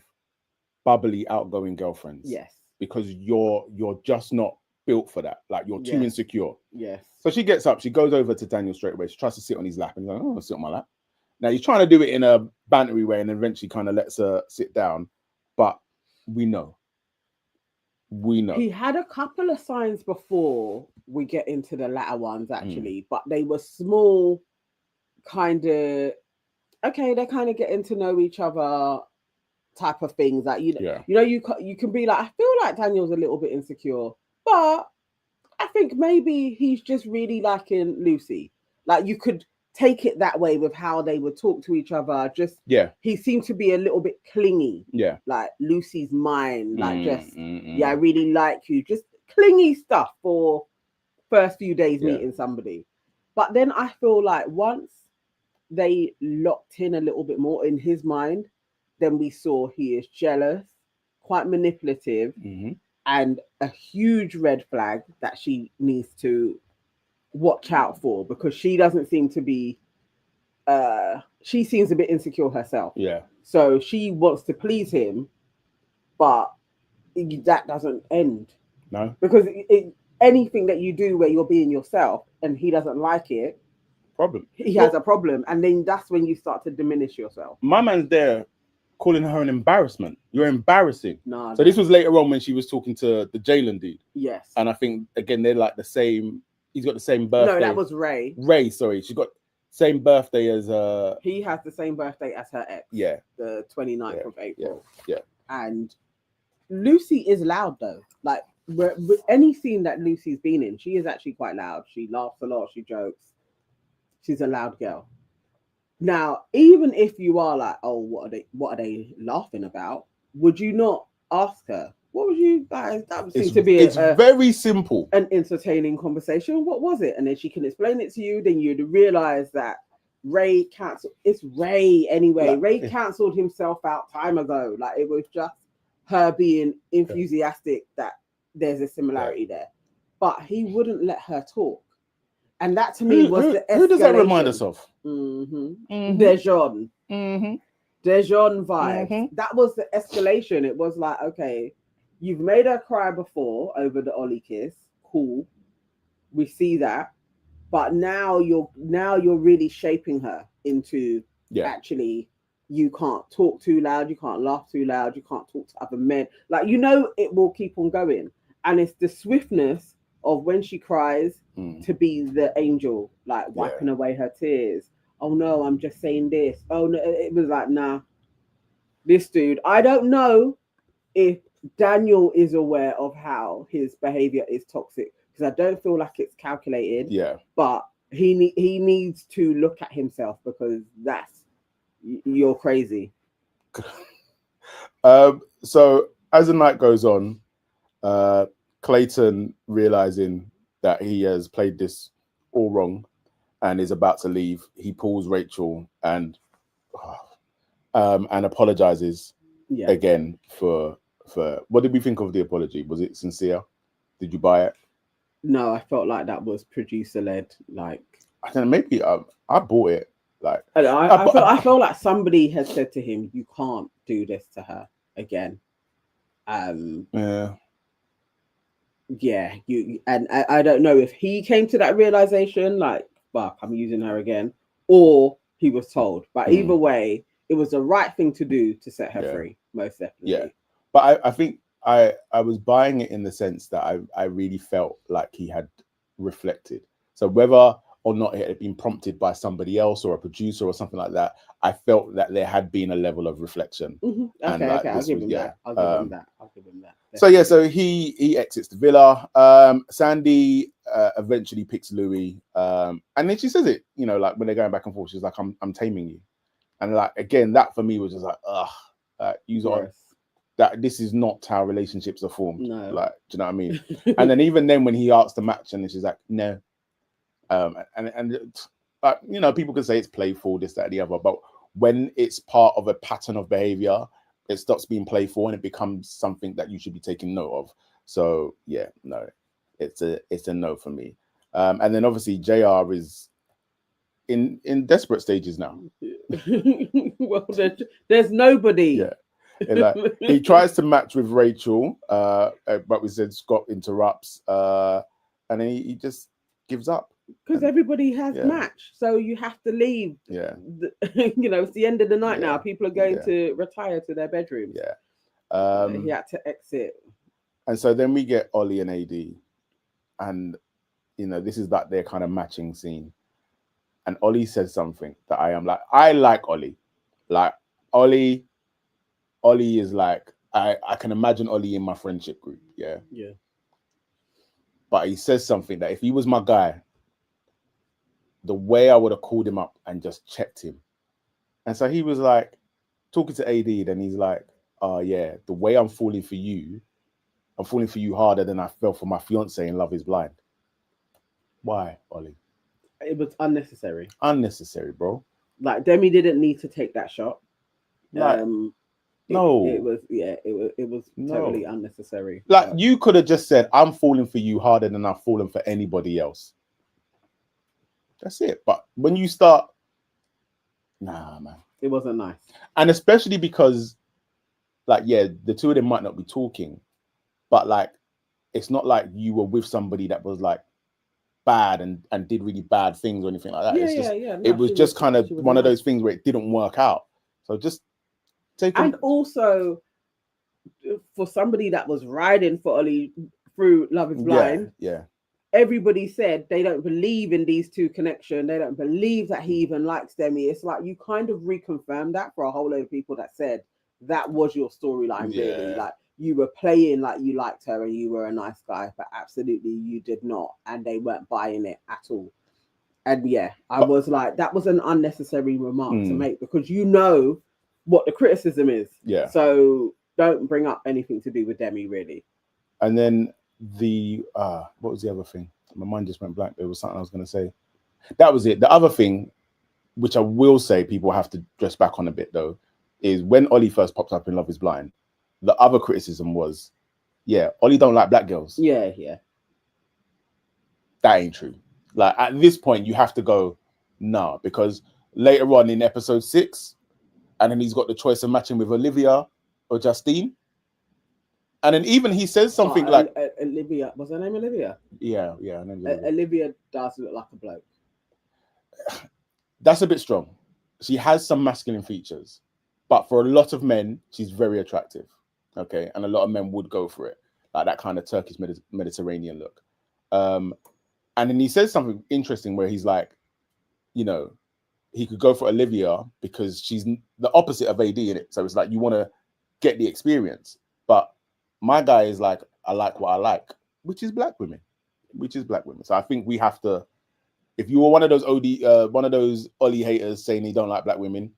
bubbly, outgoing girlfriends. Yes. Because you're just not built for that. Like you're too insecure. Yes. So she gets up, she goes over to Daniel straight away. She tries to sit on his lap, and he's like, "Oh, I'll sit on my lap." Now he's trying to do it in a bantery way, and eventually kind of lets her sit down. But we know. He had a couple of signs before we get into the latter ones, actually, but they were small, kind of they're kind of getting to know each other type of things. That you can be like, I feel like Daniel's a little bit insecure, but I think maybe he's just really liking Lucy. Like you could take it that way with how they would talk to each other. He seemed to be a little bit clingy. Yeah, like Lucy's mine. Like I really like you. Just clingy stuff for first few days meeting somebody. But then I feel like once they locked in a little bit more in his mind, then we saw he is jealous, quite manipulative, and a huge red flag that she needs to watch out for, because she doesn't seem to be she seems a bit insecure herself. Yeah. So she wants to please him, but that doesn't end. No. Because anything that you do where you're being yourself and he doesn't like it, he has a problem, and then that's when you start to diminish yourself. My man's there calling her an embarrassment. You're embarrassing. No. This was later on when she was talking to the Jalen dude. Yes. And I think again they're like the same. He's got the same birthday. No, that was Ray. Ray, sorry, she's got same birthday as He has the same birthday as her ex. Yeah. The 29th of April. Yeah. And Lucy is loud though. Like with any scene that Lucy's been in, she is actually quite loud. She laughs a lot. She jokes. She's a loud girl. Now, even if you are like, oh, what are they laughing about? Would you not ask her? What would you guys? That seems to be it's very simple, an entertaining conversation. What was it? And then she can explain it to you. Then you'd realize that Ray cancelled. It's Ray anyway. Like, Ray cancelled himself out time ago. Like it was just her being enthusiastic that there's a similarity there, but he wouldn't let her talk. And that to me was the escalation. Who does that remind us of? Dejon. Dejon vibes. That was the escalation. It was like, okay, you've made her cry before over the Ollie kiss. Cool. We see that. But now you're really shaping her into actually, you can't talk too loud, you can't laugh too loud, you can't talk to other men. Like, it will keep on going. And it's the swiftness of when she cries to be the angel, like wiping away her tears. Oh no, I'm just saying this. Oh no, it was like, nah, this dude, I don't know if Daniel is aware of how his behavior is toxic, because I don't feel like it's calculated. Yeah. But he needs to look at himself, because you're crazy. So as the night goes on, Clayton realizing that he has played this all wrong and is about to leave, he pulls Rachel and apologizes again for what did we think of the apology? Was it sincere? Did you buy it? No, I felt like that was producer led. Like, I don't know, maybe I bought it. Like, I felt like somebody had said to him, "You can't do this to her again." You and I don't know if he came to that realization, like, "Fuck, I'm using her again," or he was told. But either way, it was the right thing to do to set her free, most definitely. Yeah, but I think I was buying it in the sense that I really felt like he had reflected. So whether or not it had been prompted by somebody else or a producer or something like that, I felt that there had been a level of reflection. Okay, I'll give him that. I'll give him that. So yeah, so he exits the villa. Sandy eventually picks Louis, and then she says it, you know, like when they're going back and forth, she's like, I'm taming you. And like, again, that for me was just like, that this is not how relationships are formed. No. Like, do you know what I mean? And then even then when he asks to match and she's like, no. And you know, people can say it's playful, this, that, and the other, but when it's part of a pattern of behavior, it stops being playful and it becomes something that you should be taking note of. So yeah, no, it's a no for me. And then obviously JR is in desperate stages now. Well, there's nobody. Yeah. Like, he tries to match with Rachel, but we said Scott interrupts, and then he just gives up. Because everybody has matched, so you have to leave. Yeah. You know, it's the end of the night now. People are going to retire to their bedrooms. Yeah. He had to exit. And so then we get Ollie and AD, and you know, this is like their kind of matching scene. And Ollie says something that I like Ollie. Like Ollie is like, I can imagine Ollie in my friendship group. Yeah. Yeah. But he says something that if he was my guy, the way I would have called him up and just checked him. And so he was like, talking to AD, then he's like, oh yeah, the way I'm falling for you harder than I fell for my fiance in Love is Blind. Why, Ollie? It was unnecessary. Unnecessary, bro. Like, Demi didn't need to take that shot. Like, no. It was totally unnecessary. Like, you could have just said, I'm falling for you harder than I've fallen for anybody else. That's it. But when you start, nah, man. It wasn't nice. And especially because, like, yeah, the two of them might not be talking, but like, it's not like you were with somebody that was like bad and did really bad things or anything like that. It was just kind of one of those things where it didn't work out. So just take and also for somebody that was riding for Ollie through Love is Blind. Yeah. Everybody said they don't believe in these two connection. They don't believe that he even likes Demi. It's like you kind of reconfirmed that for a whole load of people that said that was your storyline, really. Like, you were playing like you liked her and you were a nice guy, but absolutely you did not. And they weren't buying it at all. And yeah, I was like, that was an unnecessary remark to make, because you know what the criticism is. Yeah. So don't bring up anything to do with Demi, really. And then what was the other thing? My mind just went blank. There was something I was going to say. That was it. The other thing, which I will say people have to dress back on a bit though, is when Ollie first popped up in Love is Blind, the other criticism was, yeah, Ollie don't like black girls. Yeah. That ain't true. Like, at this point, you have to go, nah, because later on in episode 6, and then he's got the choice of matching with Olivia or Justine. And then even he says something like... Olivia, was her name Olivia? Yeah. Olivia does look like a bloke. That's a bit strong. She has some masculine features, but for a lot of men, she's very attractive. Okay, and a lot of men would go for it, like that kind of Turkish Mediterranean look. And then he says something interesting where he's like, you know, he could go for Olivia because she's the opposite of AD in it. So it's like, you want to get the experience. But my guy is like, I like what I like, which is black women. So I think we have to, if you were one of those Ollie haters saying he don't like black women,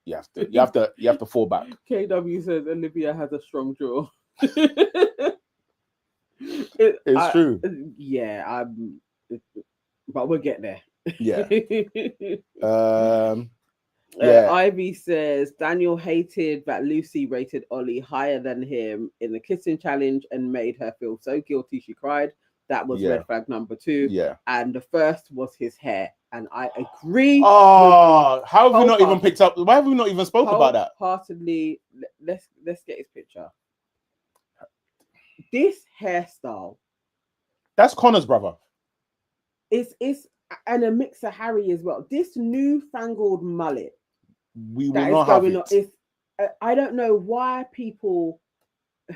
you have to fall back. KW says Olivia has a strong jaw. It's true. Yeah, but we'll get there. Yeah. Ivy says Daniel hated that Lucy rated Ollie higher than him in the kissing challenge and made her feel so guilty she cried. That was red flag number 2. Yeah. And the first was his hair. And I agree. Oh, how have we not even picked up? Why have we not even spoke about that? Wholeheartedly, let's get his picture. This hairstyle. That's Connor's brother. It's and a mix of Harry as well. This newfangled mullet. We will not have it. I don't know why people,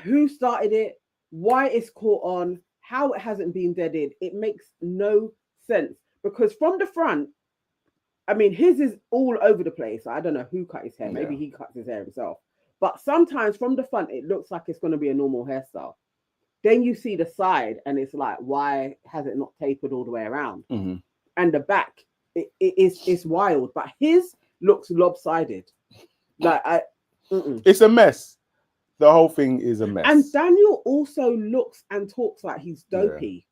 who started it, why it's caught on, how it hasn't been deaded. It makes no sense. Because from the front, I mean, his is all over the place. I don't know who cut his hair. Maybe he cuts his hair himself. But sometimes from the front, it looks like it's going to be a normal hairstyle. Then you see the side and it's like, why has it not tapered all the way around? Mm-hmm. And the back, it's wild. But his looks lopsided. Like, It's a mess. The whole thing is a mess. And Daniel also looks and talks like he's dopey.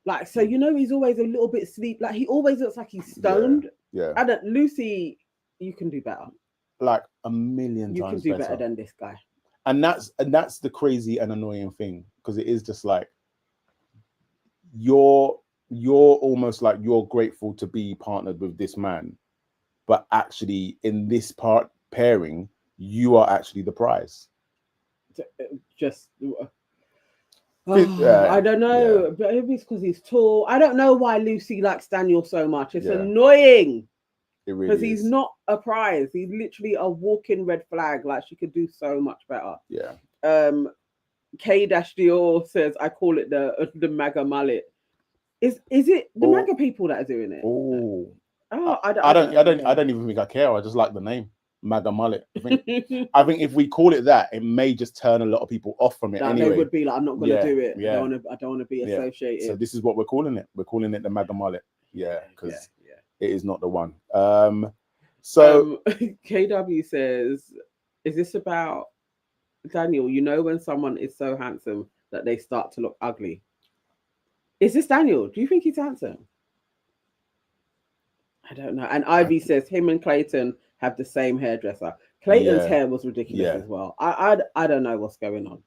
Like, so, you know, he's always a little bit sleep. Like, he always looks like he's stoned. Yeah. And Lucy, you can do better. Like a million times You can do better than this guy. And that's the crazy and annoying thing. Because it is just like, you're almost like you're grateful to be partnered with this man. But actually, in this pairing, you are actually the prize. Just... I don't know, but maybe it's because he's tall. I don't know why Lucy likes Daniel so much. It's annoying. It really because he's not a prize. He's literally a walking red flag. Like, she could do so much better. Yeah. K-Dior says, I call it the MAGA mullet. Is it the MAGA people that are doing it? I don't even think I care. I just like the name. MAGA mullet. I think if we call it that, it may just turn a lot of people off from it. Anyway, they would be like, I'm not going to do it. I don't want to be associated. So this is what we're calling it. We're calling it the MAGA mullet. Yeah, because it is not the one. So KW says, is this about Daniel? You know when someone is so handsome that they start to look ugly. Is this Daniel? Do you think he's handsome? I don't know. And Ivy says him and Clayton have the same hairdresser. Clayton's hair was ridiculous as well. I don't know what's going on.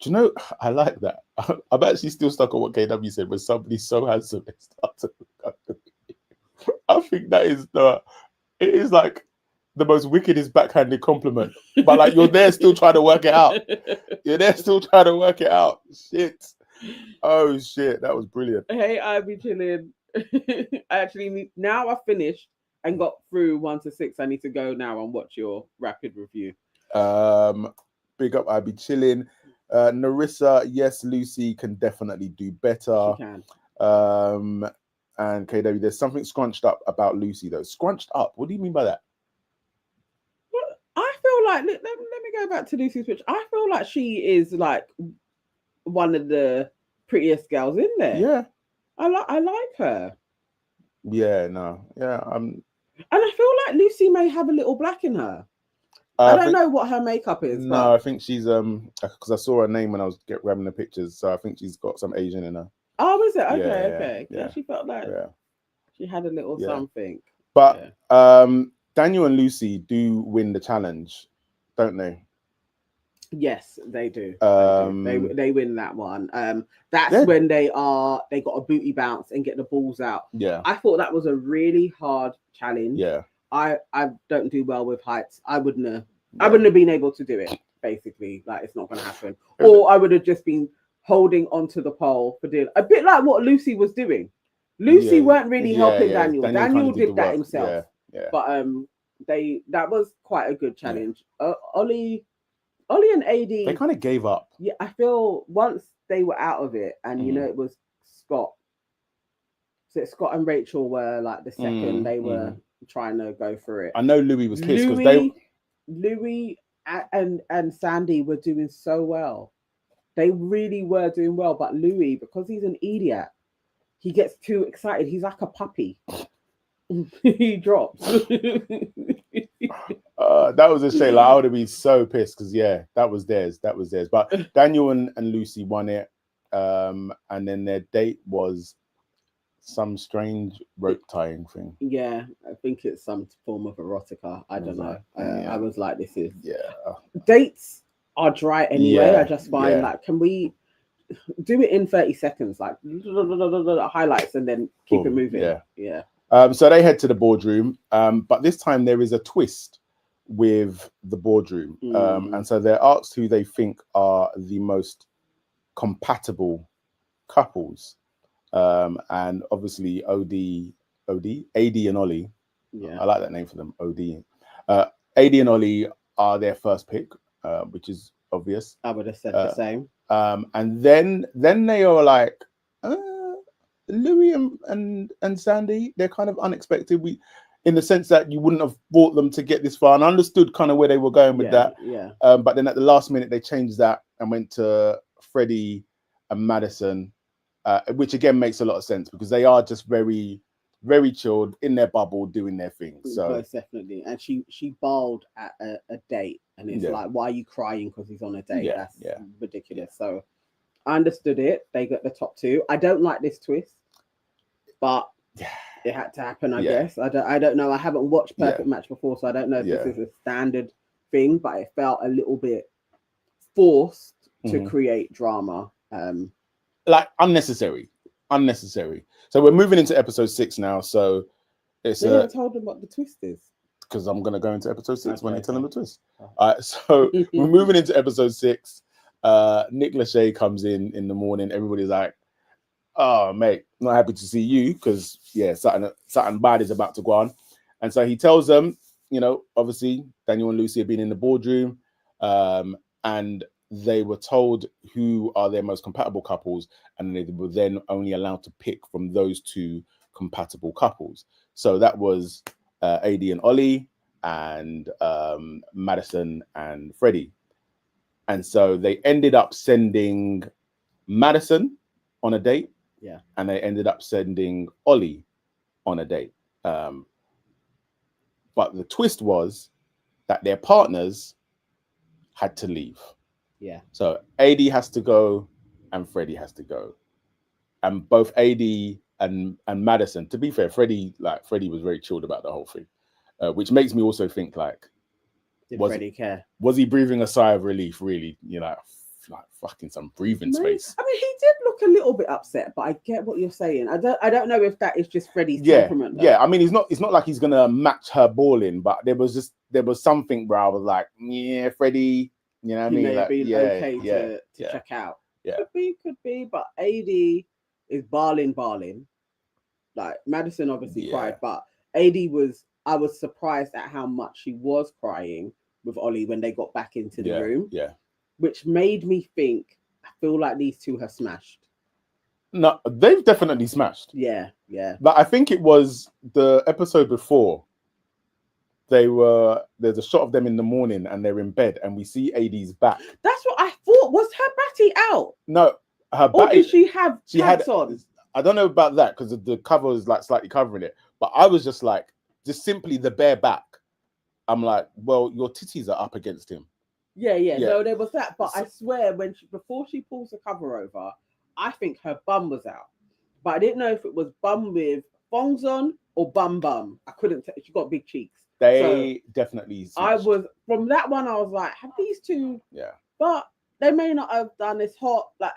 Do you know, I like that. I'm actually still stuck on what KW said. When somebody's so handsome, they start to look ugly. I think it is like the most wickedest backhanded compliment. But like, you're there still trying to work it out. Shit. Oh shit, that was brilliant. Hey, Ivy chilling. Actually, now I've finished and got through 1 to 6. I need to go now and watch your rapid review. Big up, I'd be chilling. Narissa, yes, Lucy can definitely do better. She can. And KW, there's something scrunched up about Lucy though. Scrunched up? What do you mean by that? Well, I feel like let me go back to Lucy's picture. I feel like she is like one of the prettiest girls in there. Yeah. I like her. Yeah, no. Yeah, and I feel like Lucy may have a little black in her. I don't know what her makeup is. No, I think she's because I saw her name when I was grabbing the pictures, so I think she's got some Asian in her. Oh, is it? Okay. Yeah, she felt like she had a little something. But Daniel and Lucy do win the challenge, don't they? Yes, they do. They win that one. That's when they got a booty bounce and get the balls out. Yeah, I thought that was a really hard challenge. Yeah, I don't do well with heights. I wouldn't have been able to do it. Basically, like, it's not going to happen. Or I would have just been holding onto the pole for doing a bit like what Lucy was doing. Lucy weren't really helping Daniel. Daniel did that himself. Yeah. But that was quite a good challenge. Ollie and AD, they kind of gave up. Yeah, I feel once they were out of it, and it was Scott. So Scott and Rachel were like the second they were trying to go for it. I know Louis was pissed because Louis and Sandy were doing so well. They really were doing well, but Louis, because he's an idiot, he gets too excited. He's like a puppy. He drops. That was a shame. Like, I would have been so pissed because that was theirs. But Daniel and Lucy won it, and then their date was some strange rope tying thing. Yeah, I think it's some form of erotica. I don't know. I was like, this is dates are dry anyway. I just find like, can we do it in 30 seconds, like highlights, and then keep it moving? Yeah. So they head to the boardroom, but this time there is a twist with the boardroom, and so they're asked who they think are the most compatible couples, and obviously AD and Ollie. Yeah, I like that name for them. AD and Ollie are their first pick, which is obvious. I would have said the same. And then they are like, Louis and Sandy. They're kind of unexpected. In the sense that you wouldn't have brought them to get this far, and I understood kind of where they were going with that. Yeah. But then at the last minute they changed that and went to Freddie and Madison, which again makes a lot of sense because they are just very, very chilled in their bubble doing their thing. So most definitely. And she bawled at a date, and it's like, why are you crying because he's on a date? That's ridiculous. So I understood it. They got the top two. I don't like this twist, but it had to happen, I guess. I don't know. I haven't watched Perfect Match before, so I don't know if this is a standard thing, but it felt a little bit forced to create drama. Like unnecessary. So we're moving into episode 6 now. So it's they haven't told them what the twist is. Because I'm gonna go into episode 6 when you tell them the twist. So we're moving into episode 6. Nick Lachey comes in the morning. Everybody's like, "Oh, mate, not happy to see you because something bad is about to go on." And so he tells them, obviously Daniel and Lucy have been in the boardroom, and they were told who are their most compatible couples, and they were then only allowed to pick from those 2 compatible couples. So that was AD and Ollie, and Madison and Freddie. And so they ended up sending Madison on a date. Yeah. And they ended up sending Ollie on a date. But the twist was that their partners had to leave. Yeah. So AD has to go and Freddie has to go. And both AD and Madison, to be fair, Freddie was very chilled about the whole thing. Which makes me also think like, did Freddie care? Was he breathing a sigh of relief, really? Like fucking some breathing space. I mean, he did look a little bit upset, but I get what you're saying. I don't know if that is just Freddie's temperament. Yeah. I mean, it's not like he's gonna match her balling, but there was something where I was like, yeah, Freddie, you know what I mean? Like, okay to check out. Yeah. Could be, but AD is barling. Like Madison obviously cried, but AD I was surprised at how much she was crying with Ollie when they got back into the room. Yeah. Which made me think, I feel like these 2 have smashed. No, they've definitely smashed. Yeah. But I think it was the episode before. There's a shot of them in the morning and they're in bed and we see AD's back. That's what I thought. Was her batty out? No, her batty. Or did she have pads on? I don't know about that because the cover was like slightly covering it. But I was just like, just simply the bare back. I'm like, well, your titties are up against him. Yeah. No, there was that. But I swear, before she pulls the cover over, I think her bum was out. But I didn't know if it was bum with thongs on or bum. I couldn't tell. She got big cheeks. They definitely smashed. From that one, I was like, have these 2? Yeah. But they may not have done this hot, like,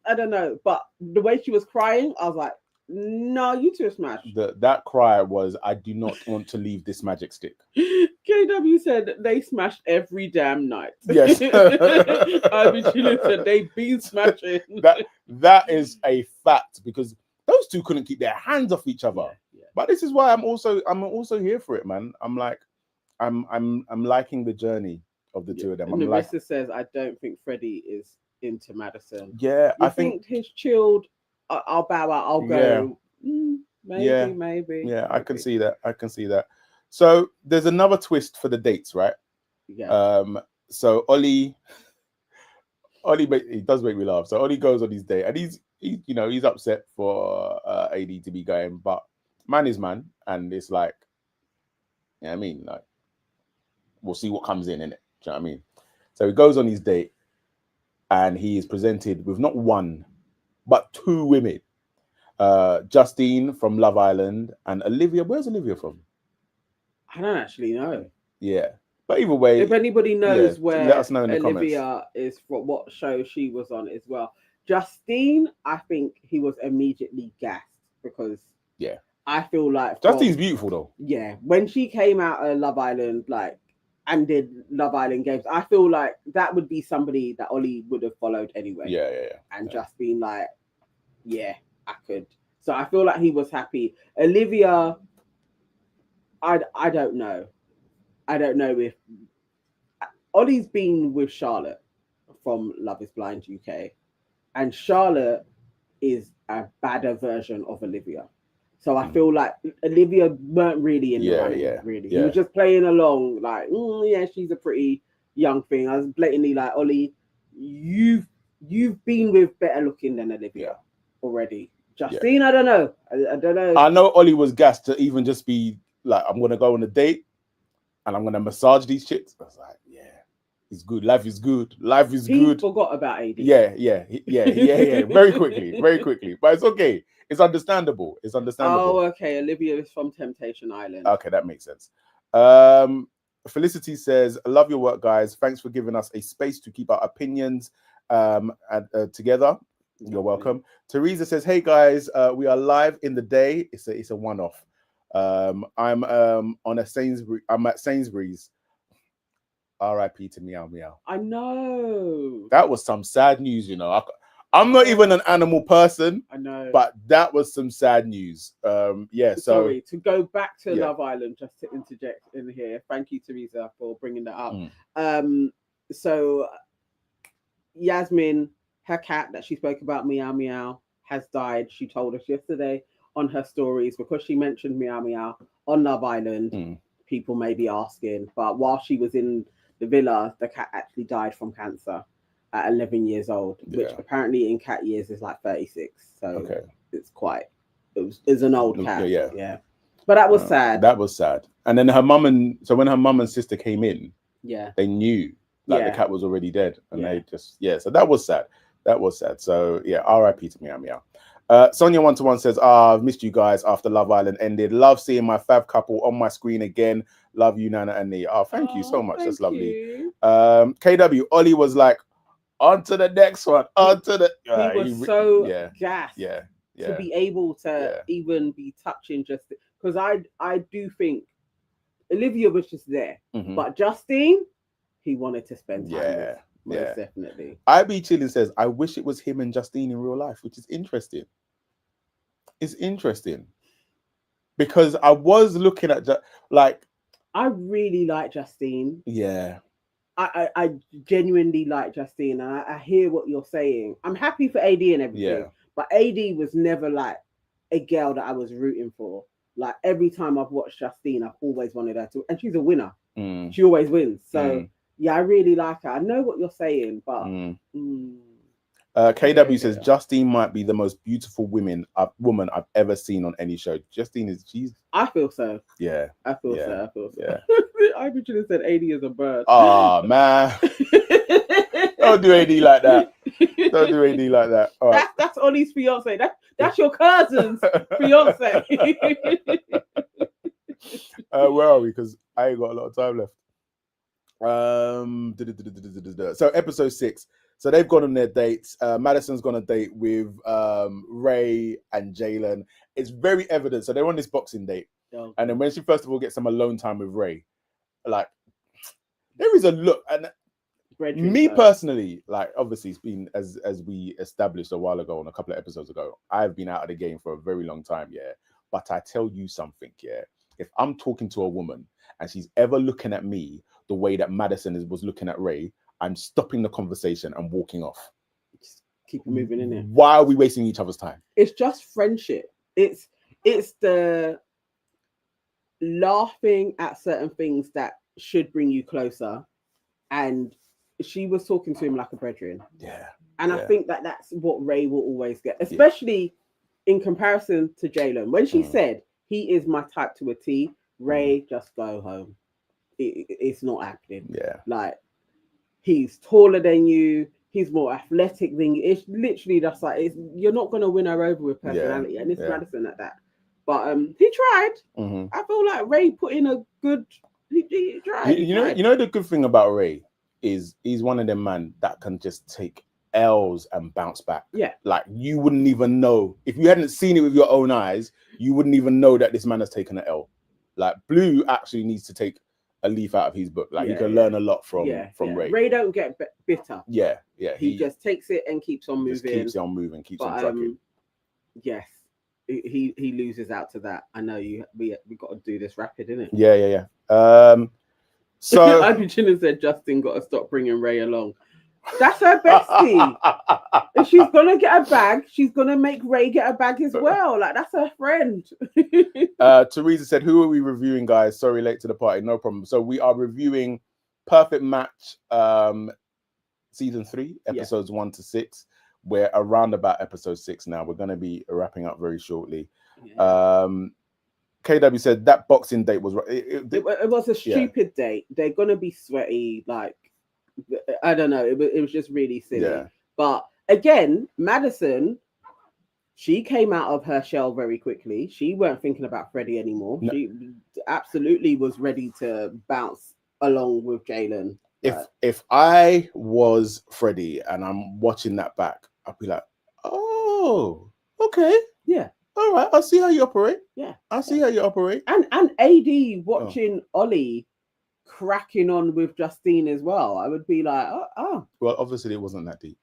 I don't know. But the way she was crying, I was like, no, you 2 smashed. That cry was, I do not want to leave this magic stick. KW said they smashed every damn night. Yes. I mean, she said they've been smashing. That is a fact because those 2 couldn't keep their hands off each other. Yeah. But this is why I'm also here for it, man. I'm like, I'm liking the journey of the 2 of them. And Narissa says, I don't think Freddie is into Madison. Yeah, I think he's chilled. I'll bow out. I'll go. Yeah. Maybe. Yeah, I can see that. So there's another twist for the dates, right? Yeah. So Ollie, he does make me laugh. So Ollie goes on his date, and he's upset for AD to be going, but man is man, and it's like, you know what I mean? Like, we'll see what comes in it. Do you know what I mean? So he goes on his date, and he is presented with not 1, but 2 women. Justine from Love Island, and Olivia. Where's Olivia from? I don't actually know. Yeah, but either way, if anybody knows where let us know in the Olivia comments. is, from what show she was on as well. Justine, I think he was immediately gassed because I feel like Justine's beautiful though. Yeah, when she came out of Love Island, and did Love Island games, I feel like that would be somebody that Ollie would have followed anyway. Yeah. And just been like, yeah, I could. So I feel like he was happy. Olivia, I don't know. I don't know if Ollie's been with Charlotte from Love is Blind UK, and Charlotte is a badder version of Olivia. So I feel like Olivia weren't really in the running, really. He was just playing along, like, yeah, she's a pretty young thing. I was blatantly like, Ollie, you've been with better looking than Olivia already. Justine, I don't know. I don't know. I know Ollie was gassed to even just be like, I'm gonna go on a date and I'm gonna massage these chicks. I was like, yeah, it's good. Life is good. Life is good. He forgot about AD. Yeah. Very quickly. But it's okay. It's understandable. Oh, okay. Olivia is from Temptation Island. Okay, that makes sense. Felicity says, I love your work, guys. Thanks for giving us a space to keep our opinions together. You're welcome. Teresa says, hey guys, we are live in the day. It's a one-off. I'm at Sainsbury's. R.I.P. to Meow Meow. I know. That was some sad news, you know. I'm not even an animal person. I know. But that was some sad news. Sorry, to go back to Love Island, just to interject in here. Thank you, Teresa, for bringing that up. So Yasmin, her cat that she spoke about, Meow Meow, has died. She told us yesterday on her stories, because she mentioned Meow Meow on Love Island. People may be asking, but while she was in the villa, the cat actually died from cancer at 11 years old, which apparently in cat years is like 36. So it's it's an old cat. Yeah. But that was sad. That was sad. And then when her mum and sister came in, they knew the cat was already dead, and they just so that was sad. So R.I.P. to Meow Meow. Sonia 121 says, I've missed you guys after Love Island ended. Love seeing my fav couple on my screen again. Love you, Nana and Nee. Oh, thank you so much. That's lovely. KW, Ollie was like, on to the next one. On to the he was so gassed to be able to even be touching, just because I do think Olivia was just there, but Justine, he wanted to spend time with. Most definitely. IB Chilling says, I wish it was him and Justine in real life, which is interesting. It's interesting because I was looking at I really like Justine. Yeah. I genuinely like Justine, and I hear what you're saying. I'm happy for AD and everything, but AD was never like a girl that I was rooting for. Like every time I've watched Justine, I've always wanted her to, and she's a winner. She always wins. So I really like her. I know what you're saying, but KW says Justine might be the most beautiful woman I've ever seen on any show. Justine she's. I feel so. Yeah. I feel so. Yeah. I should have said AD is a bird. Oh man. Don't do AD like that. Don't do AD like that. All right. That's Ollie's fiance. That's your cousin's fiance. Where are we? Because I ain't got a lot of time left. So episode 6. So they've gone on their dates. Madison's gone on a date with Ray and Jalen. It's very evident. So they're on this boxing date. And then when she first of all gets some alone time with Ray, like there is a look. And me personally, like obviously it's been as we established a while ago on a couple of episodes ago, I've been out of the game for a very long time, but I tell you something, if I'm talking to a woman and she's ever looking at me the way that Madison was looking at Ray, I'm stopping the conversation and walking off. Just keep it moving in it. Why are we wasting each other's time? It's just friendship. It's the laughing at certain things that should bring you closer, and she was talking to him like a brethren. And I think that's what Ray will always get, especially in comparison to Jalen. When she said he is my type to a T, Ray, just go home. It's not happening. Like he's taller than you, he's more athletic than it's literally just like you're not gonna win her over with personality, and it's Madison at that. But he tried. Mm-hmm. I feel like Ray put in a good. He tried. You know the good thing about Ray is he's one of them man that can just take L's and bounce back. Yeah, like you wouldn't even know if you hadn't seen it with your own eyes. You wouldn't even know that this man has taken an L. Like Blue actually needs to take a leaf out of his book. Like he can learn a lot from Ray. Ray don't get bitter. Yeah. He just takes it and keeps on moving. Just keeps on moving, keeps on trucking. Yes, he loses out to that. I know we got to do this rapid, innit? Yeah. So Abujina said Justin got to stop bringing Ray along. That's her bestie. If she's gonna get a bag, she's gonna make Ray get a bag as well. Like that's her friend. Teresa said, "Who are we reviewing, guys? Sorry, late to the party. No problem. So we are reviewing Perfect Match, season 3, episodes 1 to 6. We're around about episode 6 now. We're gonna be wrapping up very shortly. Yeah. KW said that boxing date was it was a stupid date. They're gonna be sweaty, like. I don't know. It was just really silly. Yeah. But again, Madison, she came out of her shell very quickly. She weren't thinking about Freddie anymore. No. She absolutely was ready to bounce along with Jalen. If I was Freddie and I'm watching that back, I'd be like, oh, okay. Yeah. All right. I'll see how you operate. Yeah. I'll see how you operate. And AD watching Ollie cracking on with Justine as well, I would be like, oh. Well, obviously it wasn't that deep.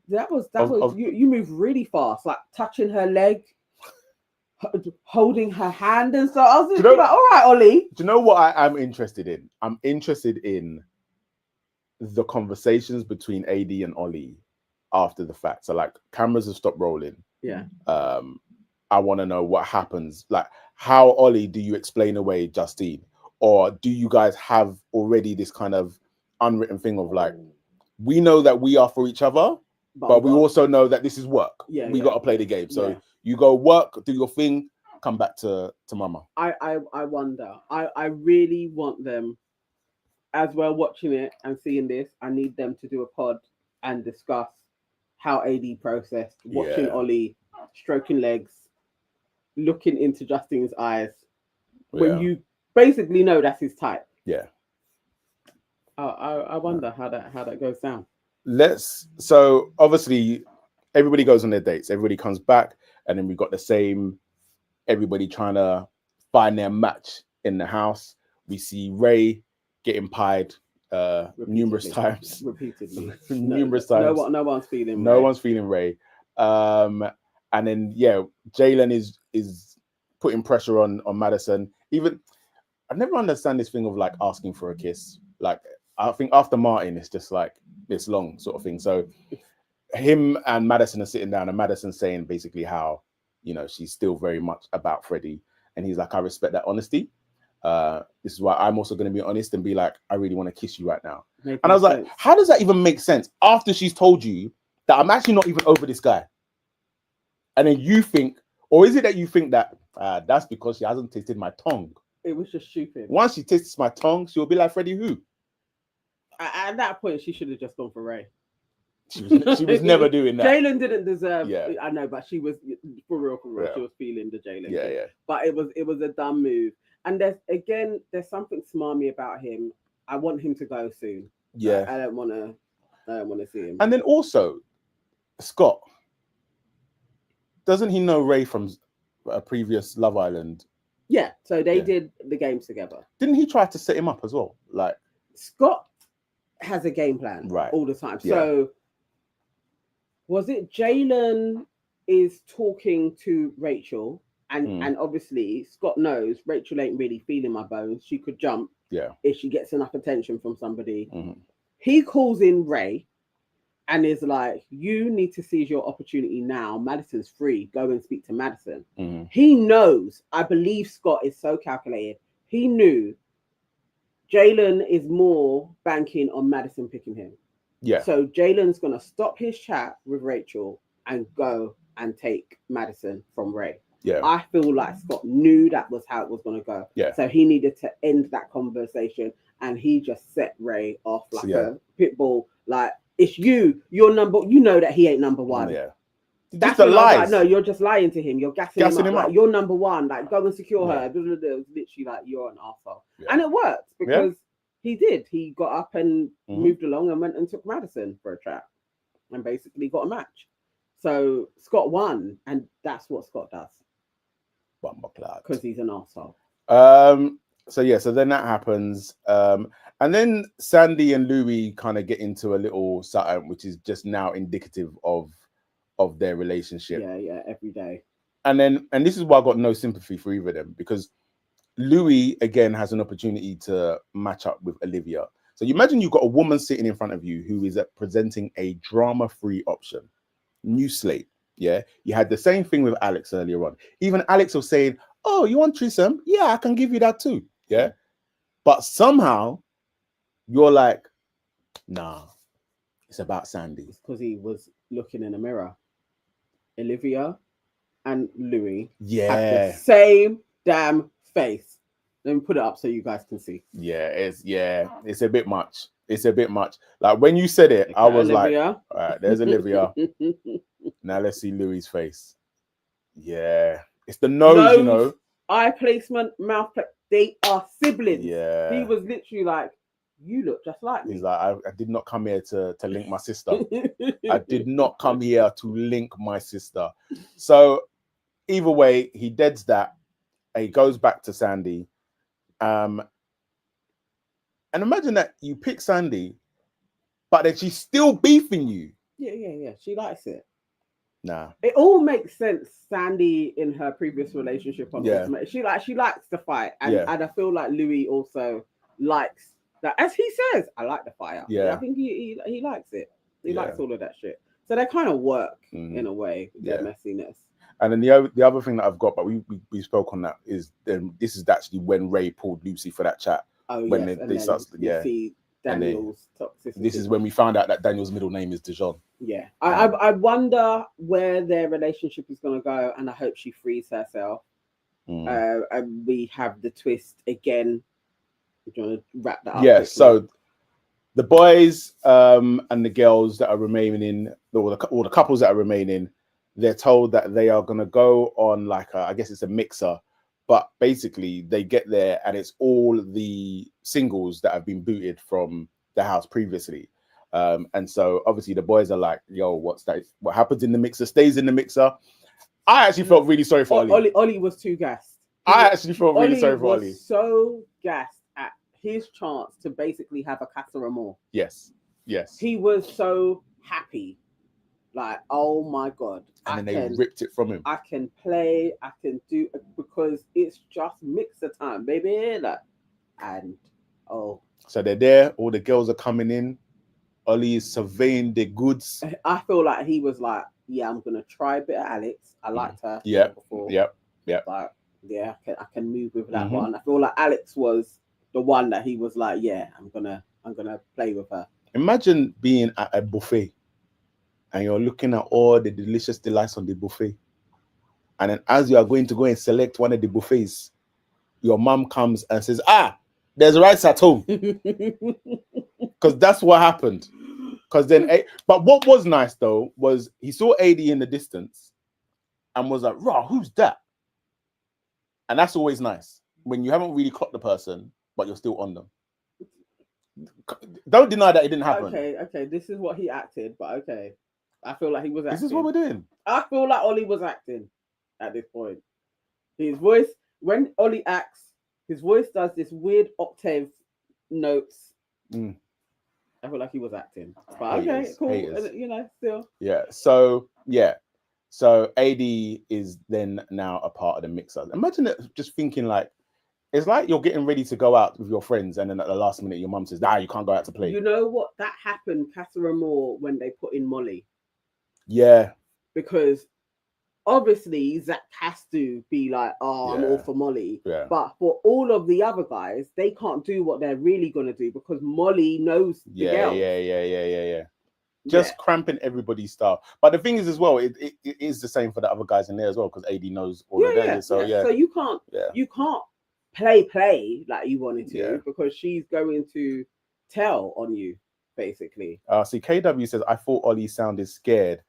That was you move really fast, like touching her leg, holding her hand and so I was just like, all right, Ollie. Do you know what I'm interested in? I'm interested in the conversations between AD and Ollie after the fact. So like cameras have stopped rolling. Yeah. I want to know what happens. Like how, Ollie, do you explain away Justine? Or do you guys have already this kind of unwritten thing of like, we know that we are for each other, but we also know that this is work. Yeah, we got to play the game. So you go work, do your thing, come back to mama. I wonder. I really want them, as we're watching it and seeing this, I need them to do a pod and discuss how AD processed watching Ollie stroking legs, looking into Justine's eyes when you basically know that's his type. Yeah. I wonder how that goes down. So obviously everybody goes on their dates, everybody comes back, and then we've got the same everybody trying to find their match in the house. We see Ray getting pied numerous times. Repeatedly. Numerous times. No one's feeling No Ray. One's feeling Ray. And then Jalen is putting pressure on Madison. Even I never understand this thing of like asking for a kiss. Like I think after Martin, it's just like this long sort of thing. So him and Madison are sitting down, and Madison saying basically how she's still very much about Freddie, and he's like, I respect that honesty. This is why I'm also going to be honest and be like, I really want to kiss you right now. And I was like, how does that even make sense after she's told you that I'm actually not even over this guy? And then you think, or is it that you think that that's because she hasn't tasted my tongue? It was just stupid. Once she tastes my tongue, she'll be like, Freddie who? At that point, she should have just gone for Ray. She was never doing that. Jalen didn't deserve. Yeah. I know, but she was for real. Yeah. She was feeling the Jalen. Yeah. But it was a dumb move. And there's something smarmy about him. I want him to go soon. Yeah. I don't want to see him. And then also, Scott, doesn't he know Ray from a previous Love Island? Yeah. So they did the games together. Didn't he try to set him up as well? Like Scott has a game plan all the time. Yeah. So was it Jalen is talking to Rachel, and obviously Scott knows Rachel ain't really feeling my bones. She could jump if she gets enough attention from somebody. Mm-hmm. He calls in Ray and is like, you need to seize your opportunity now. Madison's free. Go and speak to Madison. Mm-hmm. He knows. I believe Scott is so calculated. He knew Jalen is more banking on Madison picking him. Yeah. So Jalen's going to stop his chat with Rachel and go and take Madison from Ray. Yeah. I feel like Scott knew that was how it was going to go. Yeah. So he needed to end that conversation, and he just set Ray off like a pit bull. Like, it's you. You're number. You know that he ain't number one. Yeah. That's just a when I was lie. like, no, you're just lying to him. You're gassing him up. Like, you're number one. Like, go and secure her. It was literally like, you're an arsehole. And it worked because he did. He got up and moved along and went and took Madison for a chat and basically got a match. So Scott won, and that's what Scott does. Because he's an arsehole. So then that happens. And then Sandy and Louis kind of get into a little something, which is just now indicative of their relationship. Yeah, every day. And this is why I got no sympathy for either of them, because Louis again has an opportunity to match up with Olivia. So you imagine you've got a woman sitting in front of you who is presenting a drama-free option, new slate. Yeah, you had the same thing with Alex earlier on. Even Alex was saying, "Oh, you want threesome? Yeah, I can give you that too." Yeah, but somehow you're like, "Nah, it's about Sandy." It's because he was looking in a mirror. Olivia and Louis had the same damn face. Let me put it up so you guys can see. It's a bit much. It's a bit much. Like when you said it, I was Olivia. Like, all right, there's Olivia. Now let's see Louis' face. Yeah, it's the nose, you know. Eye placement, mouth placement. They are siblings. Yeah. He was literally like, you look just like me. He's like, I did not come here to link my sister. I did not come here to link my sister. So either way, he deads that. And he goes back to Sandy. And imagine that you pick Sandy, but then she's still beefing you. Yeah. She likes it. Nah. It all makes sense. Sandy in her previous relationship on Ultimate, she likes to fight. And I feel like Louis also likes that, as he says, I like the fire. I think he likes it. He likes all of that shit. So they kind of work in a way with their messiness. And then the other thing that I've got, but we spoke on that, is this is actually when Ray pulled Lucy for that chat. Oh, when they start, see Daniel's toxicity. This is when we found out that Daniel's middle name is Dijon. Yeah, I wonder where their relationship is going to go, and I hope she frees herself. And we have the twist again. Do you want to wrap that up? Yeah, so the boys and the girls that are remaining, or the couples that are remaining, they're told that they are going to go on like I guess it's a mixer, but basically they get there and it's all the singles that have been booted from the house previously. And so obviously the boys are like, yo, what's that? What happens in the mixer stays in the mixer. I actually felt really sorry for Ollie. Ollie was too gassed. I actually felt really sorry for Ollie. So gassed at his chance to basically have a Casa Amor. Yes. He was so happy. Like, oh my God. And then they ripped it from him. I can play, I can do, because it's just mixer time, baby. Like, and, so they're there, all the girls are coming in. Ollie is surveying the goods. I feel like he was like, yeah, I'm going to try a bit of Alex. I liked her before. Yep. But yeah, I can move with that one. I feel like Alex was the one that he was like, yeah, I'm gonna play with her. Imagine being at a buffet and you're looking at all the delicious delights on the buffet. And then as you are going to go and select one of the buffets, your mom comes and says, there's rice at home. Because that's what happened. Because then, but what was nice though, was he saw AD in the distance and was like, raw, who's that? And that's always nice. When you haven't really clocked the person, but you're still on them. Don't deny that it didn't happen. Okay. This is what he acted, but okay. I feel like he was acting. This is what we're doing. I feel like Ollie was acting at this point. His voice, when Ollie acts, his voice does this weird octave notes. I feel like he was acting. But okay, cool. You know, still. Yeah. So AD is then now a part of the mixer. Imagine it, just thinking like, it's like you're getting ready to go out with your friends, and then at the last minute, your mum says, you can't go out to play. You know what? That happened, Casa Amor, when they put in Molly. Yeah. Because obviously, Zach has to be like, I'm all for Molly. Yeah. But for all of the other guys, they can't do what they're really going to do because Molly knows the girl. Yeah. Just cramping everybody's style. But the thing is as well, it is the same for the other guys in there as well, because AD knows all of them. So you can't play like you wanted to because she's going to tell on you. basically. See, KW says, I thought Ollie sounded scared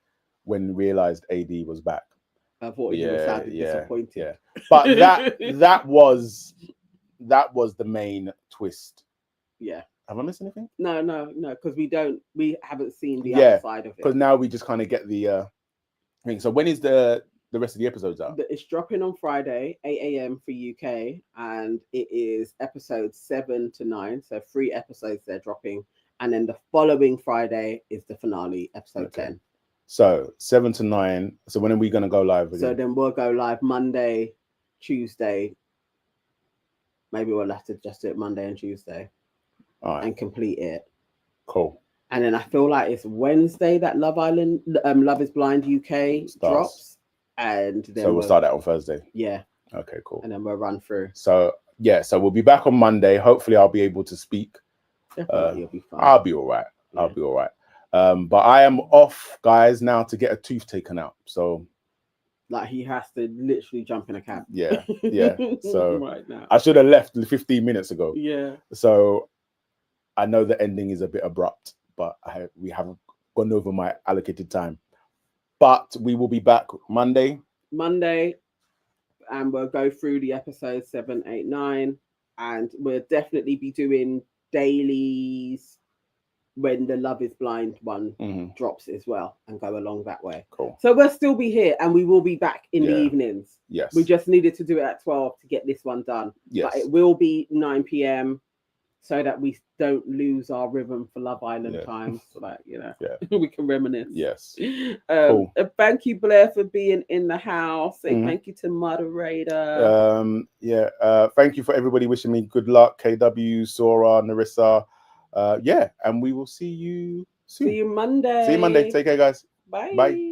when realized AD was back. I thought he was sounded disappointed. Yeah. But that was the main twist. Yeah. Have I missed anything? No, because we haven't seen the other side of it. Because now we just kind of get the thing. So when is the rest of the episodes out? It's dropping on Friday, 8 a.m. for UK, and it is episodes 7 to 9. So 3 episodes they're dropping, and then the following Friday is the finale, episode 10. So 7 to 9. So when are we going to go live again? So then we'll go live Monday, Tuesday. Maybe we'll have to just do it Monday and Tuesday. All right. And complete it. Cool. And then I feel like it's Wednesday that Love is Blind UK drops. And then so we'll start that on Thursday. Yeah. Okay, cool. And then we'll run through. So so we'll be back on Monday. Hopefully I'll be able to speak. Definitely, you'll be fine. I'll be all right. Yeah. I'll be all right. But I am off, guys, now to get a tooth taken out. So like he has to literally jump in a cab. Yeah. So right now. I should have left 15 minutes ago. Yeah. So I know the ending is a bit abrupt, but we haven't gone over my allocated time. But we will be back Monday, and we'll go through the episodes 7, 8, 9, and we'll definitely be doing dailies when the Love is Blind one drops as well, and go along that way. Cool. So we'll still be here, and we will be back in the evenings. Yes. We just needed to do it at 12 to get this one done. Yes. But it will be 9 p.m. so that we don't lose our rhythm for Love Island times. Like, we can reminisce. Yes. Cool. Thank you, Blair, for being in the house. Say thank you to moderator. Thank you for everybody wishing me good luck. KW, Sora, Narissa. And we will see you soon. See you Monday. Take care, guys. Bye. Bye.